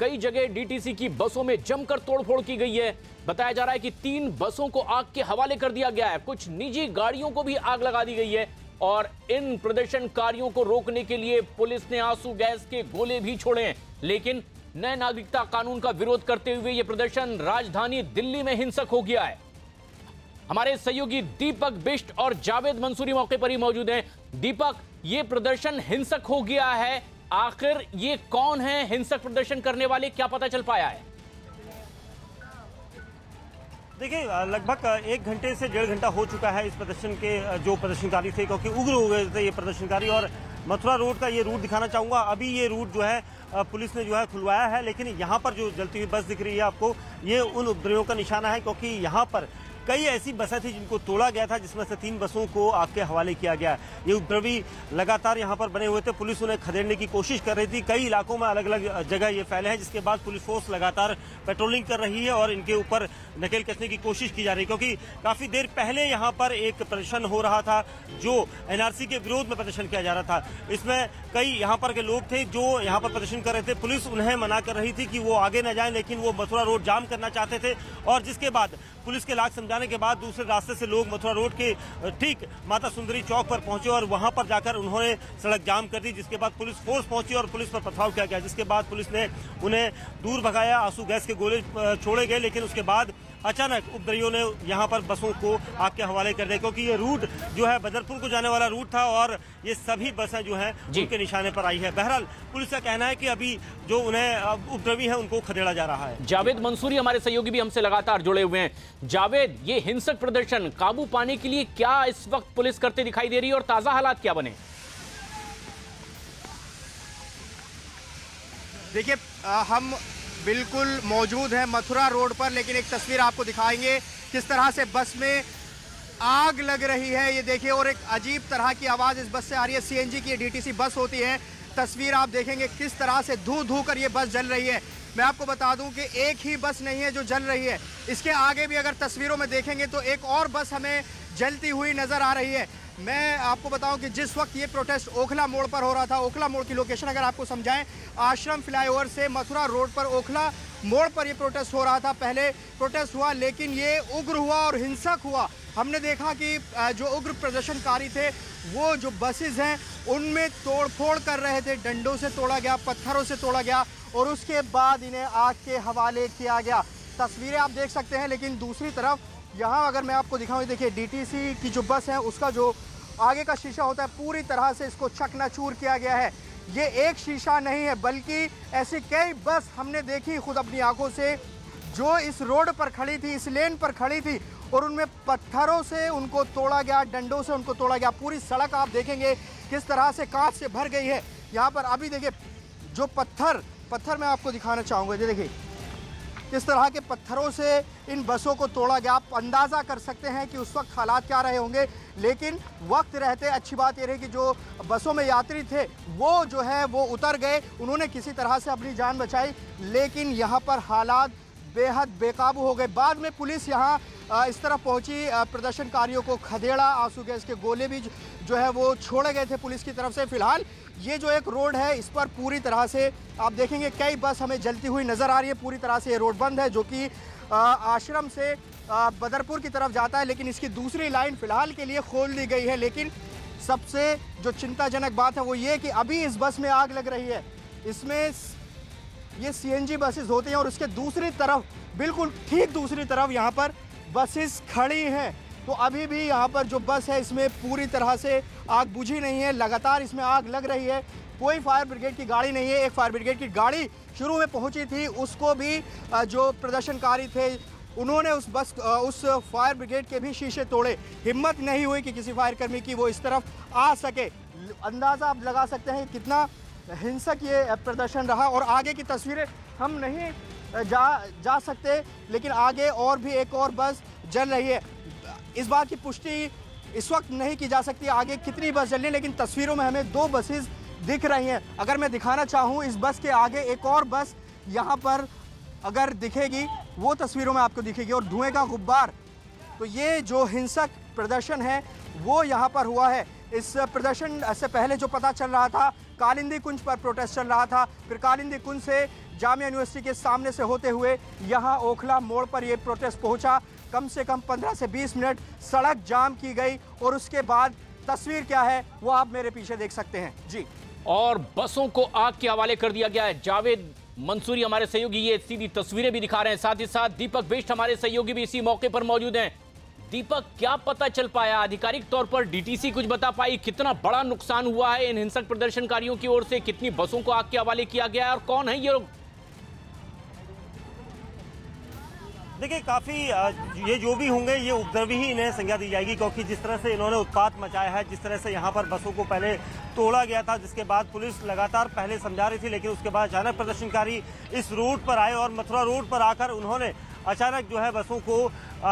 कई जगह डीटीसी की बसों में जमकर तोड़फोड़ की गई है। बताया जा रहा है कि 3 बसों को आग के हवाले कर दिया गया है। कुछ निजी गाड़ियों को भी आग लगा दी गई है और इन प्रदर्शनकारियों को रोकने के लिए पुलिस ने आंसू गैस के गोले भी छोड़े हैं। लेकिन नए नागरिकता कानून का विरोध करते हुए यह प्रदर्शन राजधानी दिल्ली में हिंसक हो गया है। हमारे सहयोगी दीपक बिष्ट और जावेद मंसूरी मौके पर ही मौजूद हैं। दीपक, ये प्रदर्शन हिंसक हो गया है, आखिर ये कौन है हिंसक प्रदर्शन करने वाले, क्या पता चल पाया है? देखिए, लगभग 1 घंटे से 1.5 घंटा हो चुका है इस प्रदर्शन के जो प्रदर्शनकारी थे, क्योंकि उग्र हो गए थे ये प्रदर्शनकारी। और मथुरा रोड का ये रूट दिखाना चाहूँगा। अभी ये रूट जो है पुलिस ने जो है खुलवाया है, लेकिन यहाँ पर जो जलती हुई बस दिख रही है आपको, ये उन उपद्रवियों का निशाना है, क्योंकि यहाँ पर कई ऐसी बसें थी जिनको तोड़ा गया था, जिसमें से 3 बसों को आग के हवाले किया गया। ये उपद्रवी लगातार यहाँ पर बने हुए थे। पुलिस उन्हें खदेड़ने की कोशिश कर रही थी। कई इलाकों में अलग अलग जगह ये फैले हैं, जिसके बाद पुलिस फोर्स लगातार पेट्रोलिंग कर रही है और इनके ऊपर नकेल कसने की कोशिश की जा रही है। क्योंकि काफी देर पहले यहाँ पर एक प्रदर्शन हो रहा था जो एनआरसी के विरोध में प्रदर्शन किया जा रहा था। इसमें कई यहाँ पर के लोग थे जो यहाँ पर प्रदर्शन कर रहे थे। पुलिस उन्हें मना कर रही थी कि वो आगे न जाएं, लेकिन वो मथुरा रोड जाम करना चाहते थे। और जिसके बाद पुलिस के लाख समझाने के बाद दूसरे रास्ते से लोग मथुरा रोड के ठीक माता सुंदरी चौक पर पहुंचे और वहां पर जाकर उन्होंने सड़क जाम कर दी। जिसके बाद पुलिस फोर्स पहुंची और पुलिस पर पथराव किया गया, जिसके बाद पुलिस ने उन्हें दूर भगाया, आंसू गैस के गोले छोड़े गए। लेकिन उसके बाद अचानक उपद्रवियों ने यहाँ पर बसों को आग के हवाले कर दिया, क्योंकि ये रूट जो है बदरपुर को जाने वाला रूट था और ये सभी बसें जो हैं उनके निशाने पर आई है। बहरहाल पुलिस का कहना है कि अभी जो उन्हें उपद्रवी हैं उनको खदेड़ा जा रहा है। जावेद मंसूरी हमारे सहयोगी भी हमसे लगातार जुड़े हुए हैं। जावेद, ये हिंसक प्रदर्शन काबू पाने के लिए क्या इस वक्त पुलिस करते दिखाई दे रही है और ताजा हालात क्या बने? देखिए, हम बिल्कुल मौजूद हैं मथुरा रोड पर, लेकिन एक तस्वीर आपको दिखाएंगे किस तरह से बस में आग लग रही है। ये देखिए, और एक अजीब तरह की आवाज़ इस बस से आ रही है। सीएनजी की डीटीसी बस होती है। तस्वीर आप देखेंगे किस तरह से धू धू कर ये बस जल रही है। मैं आपको बता दूं कि एक ही बस नहीं है जो जल रही है, इसके आगे भी अगर तस्वीरों में देखेंगे तो एक और बस हमें जलती हुई नज़र आ रही है। मैं आपको बताऊं कि जिस वक्त ये प्रोटेस्ट ओखला मोड़ पर हो रहा था, ओखला मोड़ की लोकेशन अगर आपको समझाएं, आश्रम फ्लाईओवर से मथुरा रोड पर ओखला मोड़ पर ये प्रोटेस्ट हो रहा था। पहले प्रोटेस्ट हुआ, लेकिन ये उग्र हुआ और हिंसक हुआ। हमने देखा कि जो उग्र प्रदर्शनकारी थे वो जो बसेस हैं उनमें तोड़फोड़ कर रहे थे। डंडों से तोड़ा गया, पत्थरों से तोड़ा गया और उसके बाद इन्हें आग के हवाले किया गया। तस्वीरें आप देख सकते हैं। लेकिन दूसरी तरफ यहाँ अगर मैं आपको दिखाऊँ, देखिए डीटीसी की जो बस है उसका जो आगे का शीशा होता है पूरी तरह से इसको चकनाचूर किया गया है। ये एक शीशा नहीं है, बल्कि ऐसी कई बस हमने देखी खुद अपनी आंखों से जो इस रोड पर खड़ी थी, इस लेन पर खड़ी थी और उनमें पत्थरों से उनको तोड़ा गया, डंडों से उनको तोड़ा गया। पूरी सड़क आप देखेंगे किस तरह से कांच से भर गई है। यहाँ पर अभी देखिए जो पत्थर मैं आपको दिखाना चाहूँगा। ये देखिए किस तरह के पत्थरों से इन बसों को तोड़ा गया। आप अंदाज़ा कर सकते हैं कि उस वक्त हालात क्या रहे होंगे। लेकिन वक्त रहते अच्छी बात ये रही कि जो बसों में यात्री थे वो जो है वो उतर गए, उन्होंने किसी तरह से अपनी जान बचाई। लेकिन यहाँ पर हालात बेहद बेकाबू हो गए। बाद में पुलिस यहाँ इस तरफ पहुँची, प्रदर्शनकारियों को खदेड़ा, आंसू गैस के गोले भी जो है वो छोड़े गए थे पुलिस की तरफ से। फिलहाल ये जो एक रोड है इस पर पूरी तरह से आप देखेंगे कई बस हमें जलती हुई नज़र आ रही है। पूरी तरह से ये रोड बंद है जो कि आश्रम से बदरपुर की तरफ जाता है, लेकिन इसकी दूसरी लाइन फिलहाल के लिए खोल दी गई है। लेकिन सबसे जो चिंताजनक बात है वो ये कि अभी इस बस में आग लग रही है। इसमें ये सीएनजी बसेस होती हैं और उसके दूसरी तरफ, बिल्कुल ठीक दूसरी तरफ यहाँ पर बसेस खड़ी हैं। तो अभी भी यहाँ पर जो बस है इसमें पूरी तरह से आग बुझी नहीं है, लगातार इसमें आग लग रही है। कोई फायर ब्रिगेड की गाड़ी नहीं है। एक फायर ब्रिगेड की गाड़ी शुरू में पहुंची थी, उसको भी जो प्रदर्शनकारी थे उन्होंने उस फायर ब्रिगेड के भी शीशे तोड़े। हिम्मत नहीं हुई कि किसी फायर कर्मी की वो इस तरफ आ सके। अंदाज़ा आप लगा सकते हैं कितना हिंसक ये प्रदर्शन रहा। और आगे की तस्वीरें हम नहीं जा सकते, लेकिन आगे और भी एक और बस जल रही है। इस बात की पुष्टि इस वक्त नहीं की जा सकती आगे कितनी बस जल रही है, लेकिन तस्वीरों में हमें 2 बसेस दिख रही हैं। अगर मैं दिखाना चाहूँ, इस बस के आगे एक और बस यहाँ पर अगर दिखेगी, वो तस्वीरों में आपको दिखेगी, और धुएं का गुब्बार। तो ये जो हिंसक प्रदर्शन है वो यहाँ पर हुआ है। इस प्रदर्शन से पहले जो पता चल रहा था, कालिंदी कुंज पर प्रोटेस्ट चल रहा था, फिर कालिंदी कुंज से जामिया यूनिवर्सिटी के सामने से होते हुए यहाँ ओखला मोड़ पर ये प्रोटेस्ट पहुंचा। कम से कम 15 से 20 मिनट सड़क जाम की गई और उसके बाद तस्वीर क्या है वो आप मेरे पीछे देख सकते हैं जी। और बसों को आग के हवाले कर दिया गया है। जावेद मंसूरी हमारे सहयोगी ये सीधी तस्वीरें भी दिखा रहे हैं, साथ ही साथ दीपक बिष्ट हमारे सहयोगी भी इसी मौके पर मौजूद हैं। दीपक, क्या पता चल पाया आधिकारिक तौर पर, डीटीसी कुछ बता पाई, कितना बड़ा नुकसान हुआ है इन हिंसक प्रदर्शनकारियों की ओर से, कितनी बसों को आग के हवाले किया गया है और कौन है ये लोग? देखिए, काफ़ी ये जो भी होंगे ये उपद्रवी ही इन्हें संज्ञा दी जाएगी, क्योंकि जिस तरह से इन्होंने उत्पात मचाया है, जिस तरह से यहाँ पर बसों को पहले तोड़ा गया था, जिसके बाद पुलिस लगातार पहले समझा रही थी, लेकिन उसके बाद अचानक प्रदर्शनकारी इस रोड पर आए और मथुरा रोड पर आकर उन्होंने अचानक जो है बसों को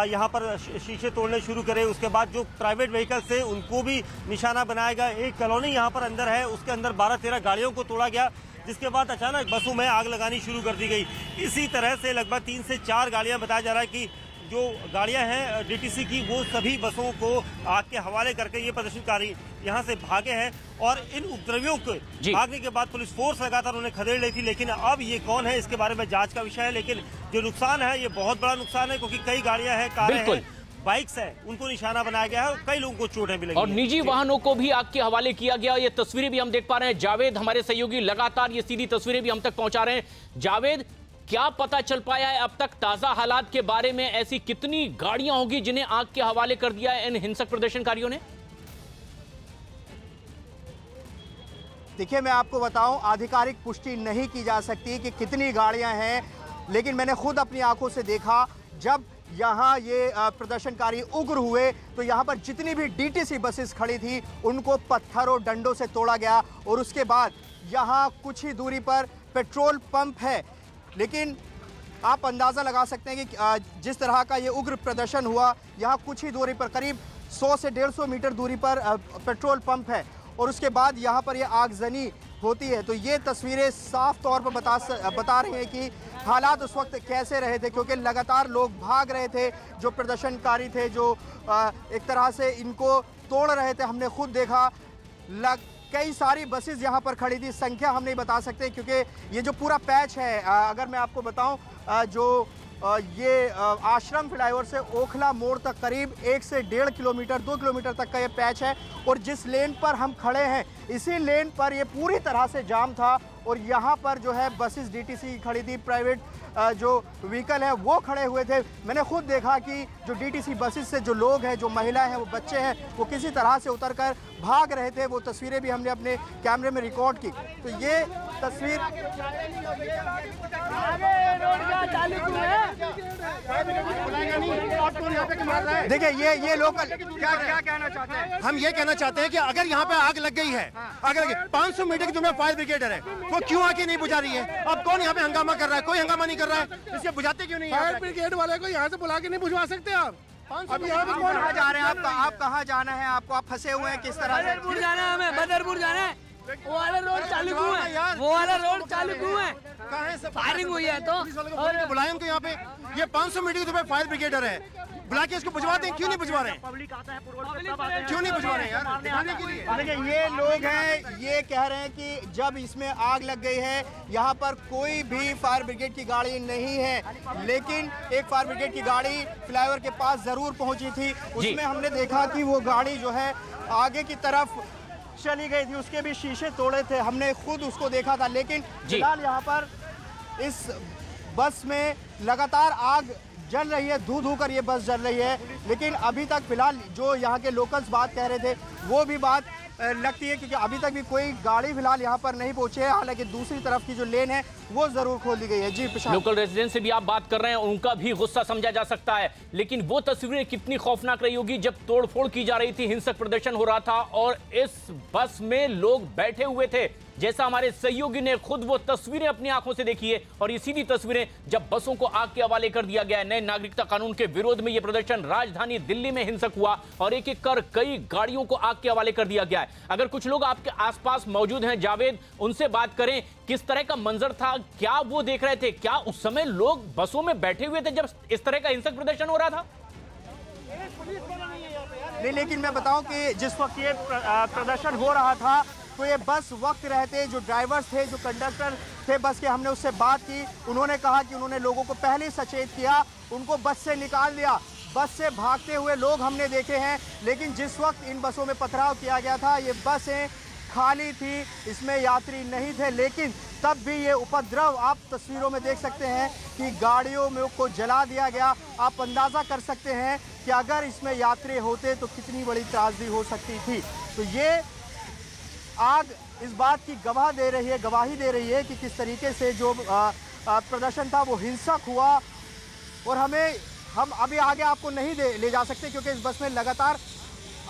यहाँ पर शीशे तोड़ने शुरू करे। उसके बाद जो प्राइवेट व्हीकल्स थे उनको भी निशाना बनाया गया। एक कॉलोनी यहाँ पर अंदर है, उसके अंदर 12-13 गाड़ियों को तोड़ा गया, जिसके बाद अचानक बसों में आग लगानी शुरू कर दी गई। इसी तरह से लगभग 3 से 4 गाड़ियां, बताया जा रहा है कि जो गाड़ियां हैं डीटीसी की, वो सभी बसों को आग के हवाले करके ये प्रदर्शनकारी यहां से भागे हैं। और इन उपद्रवियों को भागने के बाद पुलिस फोर्स लगातार उन्हें खदेड़ रही थी, लेकिन अब ये कौन है इसके बारे में जांच का विषय है। लेकिन जो नुकसान है ये बहुत बड़ा नुकसान है, क्योंकि कई गाड़ियां हैं, कारें हैं, बाइक्स है, उनको निशाना बनाया गया है और कई लोगों को चोटें भी लगी और निजी वाहनों को भी आग के हवाले किया गया। ये तस्वीरें भी हम देख पा रहे हैं। जावेद हमारे सहयोगी लगातार ये सीधी तस्वीरें भी हम तक पहुंचा रहे हैं। जावेद, क्या पता चल पाया है अब तक ताजा हालात के बारे में? ऐसी कितनी गाड़ियां होगी जिन्हें आग के हवाले कर दिया है इन हिंसक प्रदर्शनकारियों ने? देखिए, मैं आपको बताऊं, आधिकारिक पुष्टि नहीं की जा सकती कि कितनी गाड़ियां हैं, लेकिन मैंने खुद अपनी आंखों से देखा जब यहाँ ये प्रदर्शनकारी उग्र हुए तो यहाँ पर जितनी भी डीटीसी बसेस खड़ी थी उनको पत्थरों डंडों से तोड़ा गया। और उसके बाद यहाँ कुछ ही दूरी पर पेट्रोल पंप है, लेकिन आप अंदाज़ा लगा सकते हैं कि जिस तरह का ये उग्र प्रदर्शन हुआ, यहाँ कुछ ही दूरी पर करीब 100 से 150 मीटर दूरी पर पेट्रोल पंप है और उसके बाद यहाँ पर ये आगजनी होती है। तो ये तस्वीरें साफ तौर पर बता रही हैं कि हालात उस वक्त कैसे रहे थे, क्योंकि लगातार लोग भाग रहे थे, जो प्रदर्शनकारी थे, जो एक तरह से इनको तोड़ रहे थे। हमने खुद देखा कई सारी बसेस यहाँ पर खड़ी थी, संख्या हम नहीं बता सकते क्योंकि ये जो पूरा पैच है, अगर मैं आपको बताऊं, जो ये आश्रम फ्लाईओवर से ओखला मोड़ तक करीब 1 से 1.5 किलोमीटर 2 किलोमीटर तक का ये पैच है। और जिस लेन पर हम खड़े हैं इसी लेन पर ये पूरी तरह से जाम था और यहाँ पर जो है बसेस डीटीसी खड़ी थी, प्राइवेट जो व्हीकल है वो खड़े हुए थे। मैंने खुद देखा कि जो डीटीसी बसेस से जो लोग हैं, जो महिलाएं हैं, वो बच्चे हैं, वो किसी तरह से उतरकर भाग रहे थे। वो तस्वीरें भी हमने अपने कैमरे में रिकॉर्ड की। तो ये तस्वीर देखिए, ये लोकल क्या कहना चाहते हैं? हम ये कहना चाहते हैं कि अगर यहाँ पे आग लग गई है, अगर 500 मीटर की दूरी में फायर ब्रिगेडर है, वो क्यों आके नहीं बुझा रही है? अब कौन यहाँ पे हंगामा कर रहा है? कोई हंगामा नहीं कर रहा है, इसके बुझाते क्यों नहीं? फायर ब्रिगेड वाले को यहाँ से बुला के नहीं बुझवा सकते आप? अभी यहाँ पे कौन कहाँ जा रहे हैं? आप कहाँ जाना है आपको? आप फंसे हुए हैं किस तरह से? बदरपुर जाना है, हमें बदरपुर जाना है। वो वाला रोड चालू क्यों है? वो वाला रोड चालू क्यों है? फायरिंग हुई है तो बुलाए उनको यहाँ पे। ये 500 मीटर की दूरी पे फायर ब्रिगेडर है, बुला के इसको बुझवाते हैं। क्यों नहीं बुझवा रहे हैं? क्यों नहीं बुझवा रहे हैं यार? देखिए, ये लोग हैं, ये कह रहे हैं कि जब इसमें आग लग गई है, यहाँ पर कोई भी फायर ब्रिगेड की गाड़ी नहीं है, लेकिन एक फायर ब्रिगेड की गाड़ी फ्लाईओवर के पास जरूर पहुंची थी। उसमें हमने देखा कि वो गाड़ी जो है आगे की तरफ चली गई थी, उसके भी शीशे तोड़े थे, हमने खुद उसको देखा था। लेकिन फिलहाल यहाँ पर इस बस में लगातार आग जल रही है, धू कर ये बस जल रही है। लेकिन अभी तक फिलहाल जो यहाँ के लोकल्स बात कह रहे थे वो भी बात लगती है, क्योंकि अभी तक भी कोई गाड़ी फिलहाल यहाँ पर नहीं पहुंची है। हालांकि दूसरी तरफ की जो लेन है वो जरूर खोल दी गई है। जी, लोकल रेजिडेंट से भी आप बात कर रहे हैं, उनका भी गुस्सा समझा जा सकता है, लेकिन वो तस्वीरें कितनी खौफनाक रही होगी जब तोड़फोड़ की जा रही थी, हिंसक प्रदर्शन हो रहा था और इस बस में लोग बैठे हुए थे। जैसा हमारे सहयोगी ने खुद वो तस्वीरें अपनी आंखों से देखी है और ये सीधी तस्वीरें जब बसों को आग के हवाले कर दिया गया है। नए नागरिकता कानून के विरोध में यह प्रदर्शन राजधानी दिल्ली में हिंसक हुआ और एक एक कर कई गाड़ियों को आग के हवाले कर दिया गया है। अगर कुछ लोग आपके आसपास मौजूद हैं जावेद, उनसे बात करें, किस तरह का मंजर था, क्या वो देख रहे थे? क्या उस समय लोग बसों में बैठे हुए थे जब इस तरह का हिंसक प्रदर्शन हो रहा था? नहीं, लेकिन मैं बताऊं कि जिस वक्त ये प्रदर्शन हो रहा था तो ये बस वक्त रहते जो ड्राइवर्स थे, जो कंडक्टर थे बस के, हमने उससे बात की। उन्होंने कहा कि उन्होंने लोगों को पहले ही सचेत किया, उनको बस से निकाल दिया। बस से भागते हुए लोग हमने देखे हैं, लेकिन जिस वक्त इन बसों में पथराव किया गया था ये बसें खाली थी, इसमें यात्री नहीं थे, लेकिन तब भी ये उपद्रव आप तस्वीरों में देख सकते हैं कि गाड़ियों में को जला दिया गया। आप अंदाज़ा कर सकते हैं कि अगर इसमें यात्री होते तो कितनी बड़ी त्रासदी हो सकती थी। तो ये आग इस बात की गवाही दे रही है कि किस तरीके से जो प्रदर्शन था वो हिंसक हुआ। और हम अभी आगे आपको नहीं ले जा सकते क्योंकि इस बस में लगातार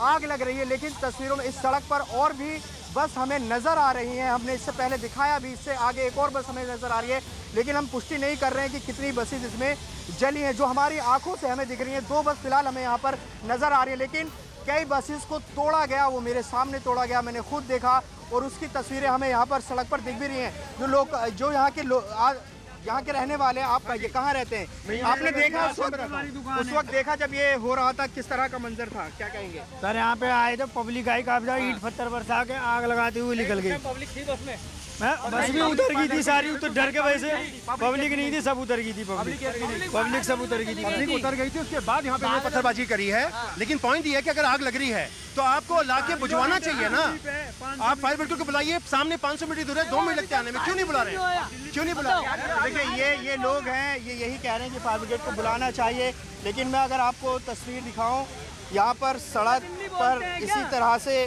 आग लग रही है, लेकिन तस्वीरों में इस सड़क पर और भी बस हमें नज़र आ रही हैं। हमने इससे पहले दिखाया भी, इससे आगे एक और बस हमें नज़र आ रही है, लेकिन हम पुष्टि नहीं कर रहे हैं कि कितनी बसें इसमें जली हैं। जो हमारी आंखों से हमें दिख रही हैं 2 बस फिलहाल हमें यहाँ पर नज़र आ रही है, लेकिन कई बसेस को तोड़ा गया, वो मेरे सामने तोड़ा गया, मैंने खुद देखा और उसकी तस्वीरें हमें यहाँ पर सड़क पर दिख भी रही हैं। जो लोग जो यहाँ के रहने वाले हैं, आप ये कहाँ रहते हैं? आपने देखा उस वक्त देखा जब ये हो रहा था, किस तरह का मंजर था, क्या कहेंगे? सर यहाँ पे आए थे, पब्लिक आई, काफी ईंट पत्थर बरसा के आग लगाते हुए निकल गई। पब्लिक थी बस में? बस भी उतर गई थी सारी, तो डर के वजह से पब्लिक नहीं थी, सब उतर गई थी। पब्लिक सब उतर गई थी, पब्लिक उतर गई थी। उसके बाद यहाँ पे पत्थरबाजी करी है, लेकिन पॉइंट ये है कि अगर आग लग रही है तो आपको लाके बुझवाना चाहिए ना। आप फायर ब्रिगेड को बुलाइए, सामने 500 मीटर दूर है, 2 मिनट लगते आने में, क्यों नहीं बुला रहे हैं? क्यों नहीं बुला रहे? देखिए ये लोग हैं, ये यही कह रहे हैं कि फायर ब्रिगेड को बुलाना चाहिए, लेकिन मैं अगर आपको तस्वीर दिखाऊं यहाँ पर सड़क पर इसी तरह से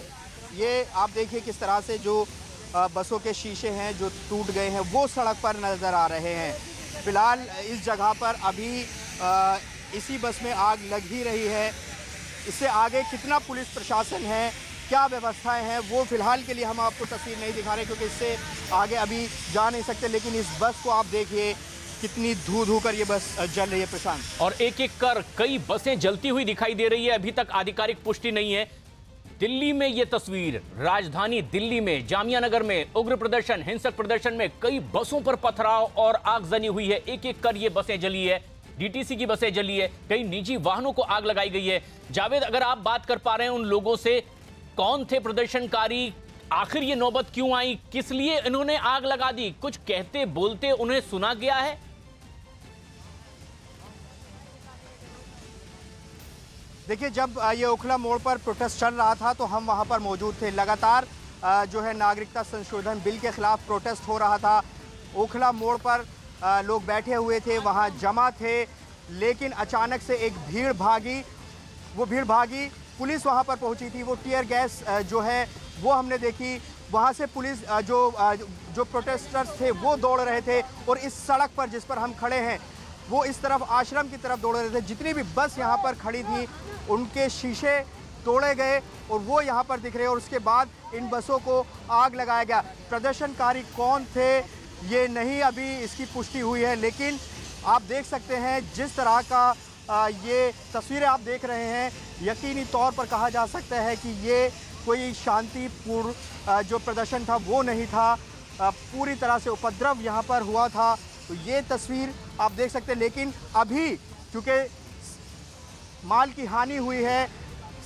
ये आप देखिए किस तरह से जो बसों के शीशे हैं जो टूट गए हैं वो सड़क पर नज़र आ रहे हैं। फिलहाल इस जगह पर अभी इसी बस में आग लग ही रही है। इससे आगे कितना पुलिस प्रशासन है, क्या व्यवस्थाएं हैं, वो फिलहाल के लिए हम आपको तस्वीर नहीं दिखा रहे क्योंकि इससे आगे अभी जा नहीं सकते। लेकिन इस बस को आप देखिए कितनी धू कर ये बस जल रही है प्रशांत। और एक एक कर कई बसें जलती हुई दिखाई दे रही है। अभी तक आधिकारिक पुष्टि नहीं है। दिल्ली में ये तस्वीर, राजधानी दिल्ली में जामिया नगर में उग्र प्रदर्शन, हिंसक प्रदर्शन में कई बसों पर पथराव और आगजनी हुई है। एक एक कर ये बसें जली है, डीटीसी की बसें जली है, कई निजी वाहनों को आग लगाई गई है। जावेद, अगर आप बात कर पा रहे हैं उन लोगों से, कौन थे प्रदर्शनकारी, आखिर ये नौबत क्यों आई, किस लिए इन्होंने आग लगा दी, कुछ कहते बोलते उन्हें सुना गया है? देखिए, जब ये ओखला मोड़ पर प्रोटेस्ट चल रहा था तो हम वहां पर मौजूद थे। लगातार जो है नागरिकता संशोधन बिल के खिलाफ प्रोटेस्ट हो रहा था। ओखला मोड़ पर लोग बैठे हुए थे, वहां जमा थे, लेकिन अचानक से एक भीड़ भागी। वो भीड़ भागी, पुलिस वहां पर पहुंची थी, वो टीयर गैस जो है वो हमने देखी। वहां से पुलिस जो प्रोटेस्टर्स थे वो दौड़ रहे थे और इस सड़क पर जिस पर हम खड़े हैं वो इस तरफ आश्रम की तरफ दौड़ रहे थे। जितनी भी बस यहाँ पर खड़ी थी उनके शीशे तोड़े गए और वो यहाँ पर दिख रहे हैं और उसके बाद इन बसों को आग लगाया गया। प्रदर्शनकारी कौन थे ये नहीं अभी इसकी पुष्टि हुई है, लेकिन आप देख सकते हैं जिस तरह का ये तस्वीरें आप देख रहे हैं, यकीनी तौर पर कहा जा सकता है कि ये कोई शांतिपूर्ण जो प्रदर्शन था वो नहीं था। पूरी तरह से उपद्रव यहाँ पर हुआ था। तो ये तस्वीर आप देख सकते हैं, लेकिन अभी चूँकि माल की हानि हुई है,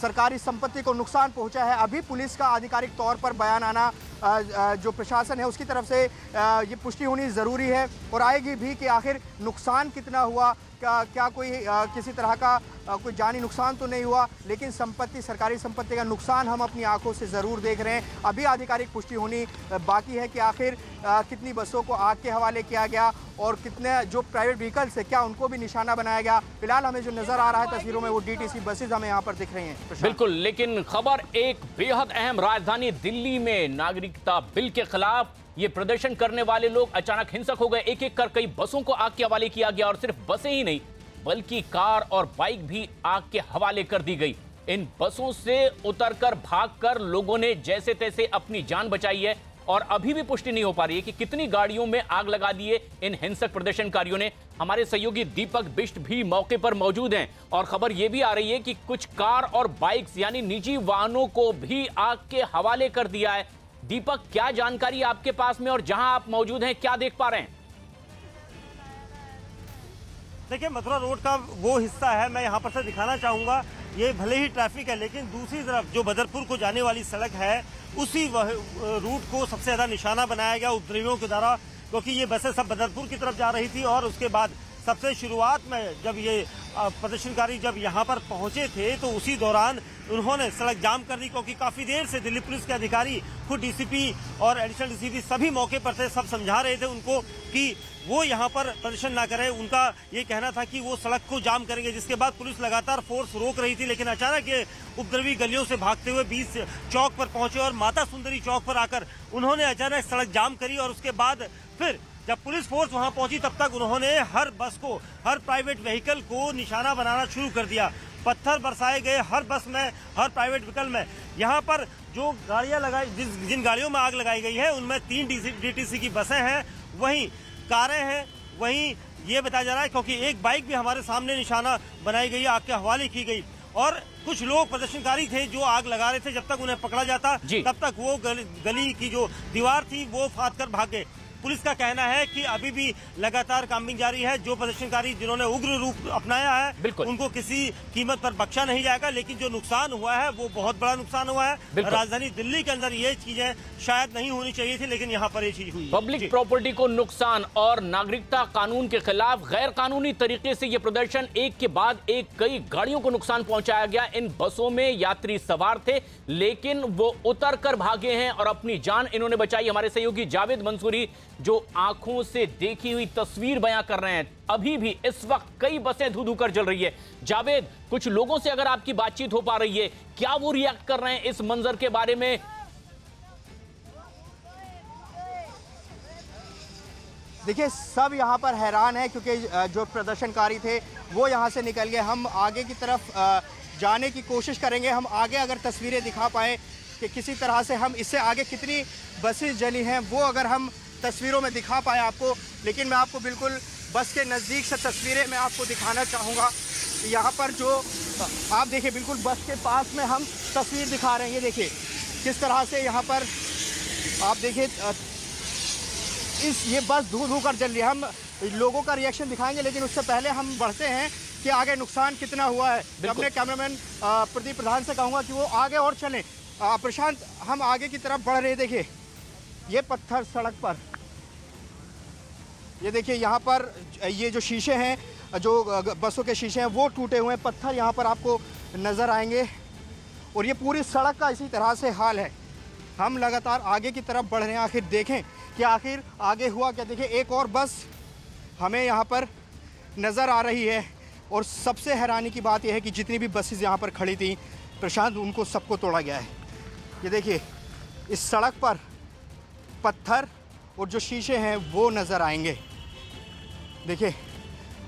सरकारी संपत्ति को नुकसान पहुंचा है, अभी पुलिस का आधिकारिक तौर पर बयान आना जो प्रशासन है उसकी तरफ से ये पुष्टि होनी ज़रूरी है और आएगी भी कि आखिर नुकसान कितना हुआ, क्या कोई किसी तरह का कोई जानी नुकसान तो नहीं हुआ, लेकिन संपत्ति, सरकारी संपत्ति का नुकसान हम अपनी आंखों से ज़रूर देख रहे हैं। अभी आधिकारिक पुष्टि होनी बाकी है कि आखिर कितनी बसों को आग के हवाले किया गया और कितने जो प्राइवेट व्हीकल्स है क्या उनको भी निशाना बनाया गया। फिलहाल हमें जो नज़र आ रहा है तस्वीरों में वो डीटीसी बसेज हमें यहाँ पर दिख रही हैं। बिल्कुल, लेकिन खबर एक बेहद अहम, राजधानी दिल्ली में नागरिकता बिल के खिलाफ ये प्रदर्शन करने वाले लोग अचानक हिंसक हो गए। एक एक कर कई बसों को आग के हवाले किया गया और सिर्फ बसें ही नहीं बल्कि कार और बाइक भी आग के हवाले कर दी गई। इन बसों से उतरकर भागकर लोगों ने जैसे तैसे अपनी जान बचाई है और अभी भी पुष्टि नहीं हो पा रही है कि कितनी गाड़ियों में आग लगा दी है इन हिंसक प्रदर्शनकारियों ने। हमारे सहयोगी दीपक बिष्ट भी मौके पर मौजूद हैं और खबर यह भी आ रही है कि कुछ कार और बाइक्स यानी निजी वाहनों को भी आग के हवाले कर दिया है। दीपक, क्या जानकारी आपके पास में और जहां आप मौजूद हैं क्या देख पा रहे हैं? देखिए, मथुरा रोड का वो हिस्सा है, मैं यहाँ पर से दिखाना चाहूँगा। ये भले ही ट्रैफिक है लेकिन दूसरी तरफ जो बदरपुर को जाने वाली सड़क है उसी रूट को सबसे ज्यादा निशाना बनाया गया उपद्रवियों के द्वारा, क्योंकि ये बसें सब बदरपुर की तरफ जा रही थी। और उसके बाद सबसे शुरुआत में जब ये प्रदर्शनकारी जब यहाँ पर पहुंचे थे तो उसी दौरान उन्होंने सड़क जाम कर दी, क्योंकि काफी देर से दिल्ली पुलिस के अधिकारी, खुद डीसीपी और एडिशनल डीसीपी सभी मौके पर थे, सब समझा रहे थे उनको कि वो यहाँ पर प्रदर्शन ना करें। उनका ये कहना था कि वो सड़क को जाम करेंगे, जिसके बाद पुलिस लगातार फोर्स रोक रही थी। लेकिन अचानक ये उपद्रवी गलियों से भागते हुए 20 चौक पर पहुंचे और माता सुंदरी चौक पर आकर उन्होंने अचानक सड़क जाम करी। और उसके बाद फिर जब पुलिस फोर्स वहां पहुंची तब तक उन्होंने हर बस को, हर प्राइवेट व्हीकल को निशाना बनाना शुरू कर दिया। पत्थर बरसाए गए हर बस में, हर प्राइवेट व्हीकल में। यहाँ पर जो गाड़ियां लगाई, जिन गाड़ियों में आग लगाई गई है उनमें 3 डीटीसी की बसें हैं, वहीं कारें हैं, वहीं ये बताया जा रहा है क्योंकि एक बाइक भी हमारे सामने निशाना बनाई गई, आग के हवाले की गई। और कुछ लोग प्रदर्शनकारी थे जो आग लगा रहे थे, जब तक उन्हें पकड़ा जाता तब तक वो गली की जो दीवार थी वो फाड़ कर भाग गए। पुलिस का कहना है कि अभी भी लगातार काम्बिंग जारी है। जो प्रदर्शनकारी जिन्होंने उग्र रूप अपनाया है उनको किसी कीमत पर बख्शा नहीं जाएगा। लेकिन जो नुकसान हुआ है वो बहुत बड़ा नुकसान हुआ है। राजधानी दिल्ली के अंदर ये चीजें शायद नहीं होनी चाहिए थी, लेकिन यहाँ पर ये चीज हुई। पब्लिक प्रॉपर्टी को नुकसान और नागरिकता कानून के खिलाफ गैर कानूनी तरीके से ये प्रदर्शन, एक के बाद एक कई गाड़ियों को नुकसान पहुंचाया गया। इन बसों में यात्री सवार थे लेकिन वो उतर कर भागे हैं और अपनी जान इन्होंने बचाई। हमारे सहयोगी जावेद मंसूरी जो आंखों से देखी हुई तस्वीर बयां कर रहे हैं। अभी भी इस वक्त कई बसें धू धू कर जल रही है। जावेद, कुछ लोगों से अगर आपकी बातचीत हो पा रही है, क्या वो रिएक्ट कर रहे हैं इस मंजर के बारे में? देखिए, सब यहाँ पर हैरान है क्योंकि जो प्रदर्शनकारी थे वो यहाँ से निकल गए। हम आगे की तरफ जाने की कोशिश करेंगे। हम आगे अगर तस्वीरें दिखा पाए कि किसी तरह से हम इससे आगे कितनी बसें जली हैं वो अगर हम तस्वीरों में दिखा पाए आपको। लेकिन मैं आपको बिल्कुल बस के नज़दीक से तस्वीरें मैं आपको दिखाना चाहूँगा। यहाँ पर जो आप देखिए, बिल्कुल बस के पास में हम तस्वीर दिखा रहे हैं। ये देखिए किस तरह से यहाँ पर आप देखिए ये बस धू धू कर जल रही है। हम लोगों का रिएक्शन दिखाएंगे, लेकिन उससे पहले हम बढ़ते हैं कि आगे नुकसान कितना हुआ है। अपने कैमरामैन प्रदीप प्रधान से कहूँगा कि वो आगे और चलें। प्रशांत, हम आगे की तरफ बढ़ रहे हैं। देखिए ये पत्थर सड़क पर, ये देखिए यहाँ पर ये जो शीशे हैं, जो बसों के शीशे हैं वो टूटे हुए हैं। पत्थर यहाँ पर आपको नज़र आएंगे और ये पूरी सड़क का इसी तरह से हाल है। हम लगातार आगे की तरफ बढ़ रहे हैं, आखिर देखें कि आखिर आगे हुआ क्या। देखिए एक और बस हमें यहाँ पर नज़र आ रही है और सबसे हैरानी की बात यह है कि जितनी भी बसेस यहाँ पर खड़ी थी प्रशांत, उनको सबको तोड़ा गया है। ये देखिए इस सड़क पर पत्थर और जो शीशे हैं वो नज़र आएंगे। देखिए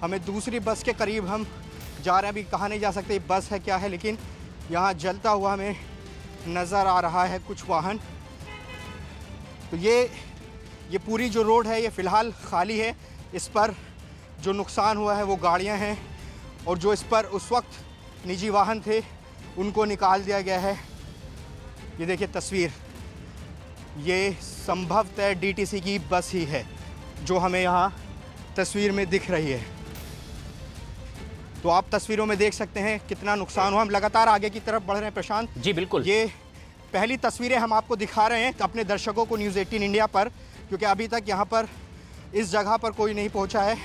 हमें दूसरी बस के करीब हम जा रहे हैं, अभी कहा नहीं जा सकते बस है क्या है, लेकिन यहाँ जलता हुआ हमें नज़र आ रहा है कुछ वाहन। तो ये पूरी जो रोड है ये फ़िलहाल खाली है। इस पर जो नुकसान हुआ है वो गाड़ियाँ हैं और जो इस पर उस वक्त निजी वाहन थे उनको निकाल दिया गया है। ये देखिए तस्वीर, ये संभवतः डीटीसी की बस ही है जो हमें यहाँ तस्वीर में दिख रही है। तो आप तस्वीरों में देख सकते हैं कितना नुकसान हुआ। हम लगातार आगे की तरफ बढ़ रहे हैं प्रशांत। जी बिल्कुल, ये पहली तस्वीरें हम आपको दिखा रहे हैं अपने दर्शकों को न्यूज़ 18 इंडिया पर, क्योंकि अभी तक यहाँ पर इस जगह पर कोई नहीं पहुँचा है।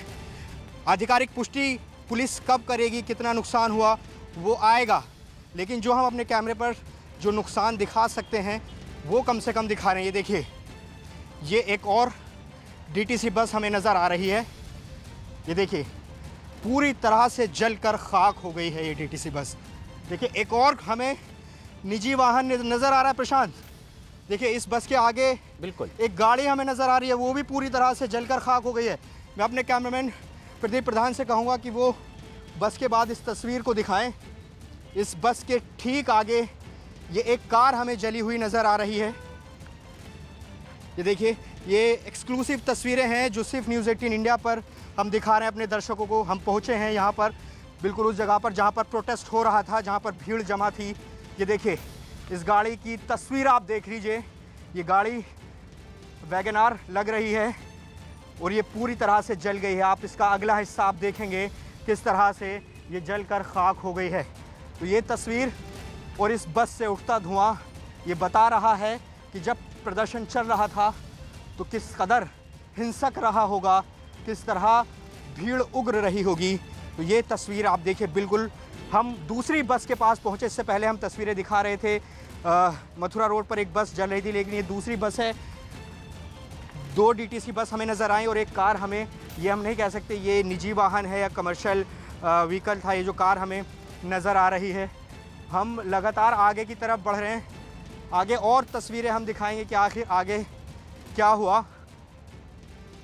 आधिकारिक पुष्टि पुलिस कब करेगी कितना नुकसान हुआ वो आएगा, लेकिन जो हम अपने कैमरे पर जो नुकसान दिखा सकते हैं वो कम से कम दिखा रहे हैं। ये देखिए ये एक और डीटीसी बस हमें नज़र आ रही है। ये देखिए पूरी तरह से जलकर खाक हो गई है ये डीटीसी बस। देखिए एक और हमें निजी वाहन नज़र आ रहा है प्रशांत। देखिए इस बस के आगे बिल्कुल एक गाड़ी हमें नज़र आ रही है, वो भी पूरी तरह से जलकर खाक हो गई है। मैं अपने कैमरामैन प्रदीप प्रधान से कहूँगा कि वो बस के बाद इस तस्वीर को दिखाएं। इस बस के ठीक आगे ये एक कार हमें जली हुई नज़र आ रही है। ये देखिए ये एक्सक्लूसिव तस्वीरें हैं जो सिर्फ न्यूज़ 18 इंडिया पर हम दिखा रहे हैं अपने दर्शकों को। हम पहुँचे हैं यहाँ पर बिल्कुल उस जगह पर जहाँ पर प्रोटेस्ट हो रहा था, जहाँ पर भीड़ जमा थी। ये देखिए इस गाड़ी की तस्वीर आप देख लीजिए, ये गाड़ी वैगनार लग रही है और ये पूरी तरह से जल गई है। आप इसका अगला हिस्सा आप देखेंगे किस तरह से ये जल कर खाक हो गई है। तो ये तस्वीर और इस बस से उठता धुआं ये बता रहा है कि जब प्रदर्शन चल रहा था तो किस कदर हिंसक रहा होगा, किस तरह भीड़ उग्र रही होगी। तो ये तस्वीर आप देखिए, बिल्कुल हम दूसरी बस के पास पहुंचे, इससे पहले हम तस्वीरें दिखा रहे थे। मथुरा रोड पर एक बस जल रही थी, लेकिन ये दूसरी बस है। 2 डीटीसी बस हमें नज़र आई और एक कार हमें, ये हम नहीं कह सकते ये निजी वाहन है या कमर्शियल व्हीकल था, ये जो कार हमें नज़र आ रही है। हम लगातार आगे की तरफ बढ़ रहे हैं, आगे और तस्वीरें हम दिखाएंगे कि आखिर आगे क्या हुआ।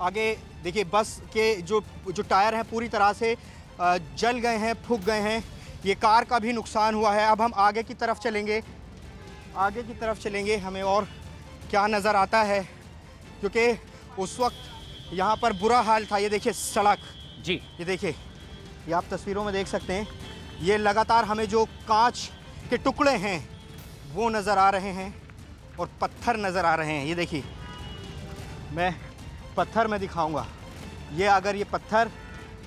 आगे देखिए, बस के जो टायर हैं पूरी तरह से जल गए हैं, फूक गए हैं। ये कार का भी नुकसान हुआ है। अब हम आगे की तरफ चलेंगे, हमें और क्या नज़र आता है, क्योंकि उस वक्त यहाँ पर बुरा हाल था। ये देखिए सड़क जी, ये देखिए, ये आप तस्वीरों में देख सकते हैं। ये लगातार हमें जो कांच के टुकड़े हैं वो नज़र आ रहे हैं और पत्थर नज़र आ रहे हैं। ये देखिए, मैं पत्थर में दिखाऊंगा। ये अगर ये पत्थर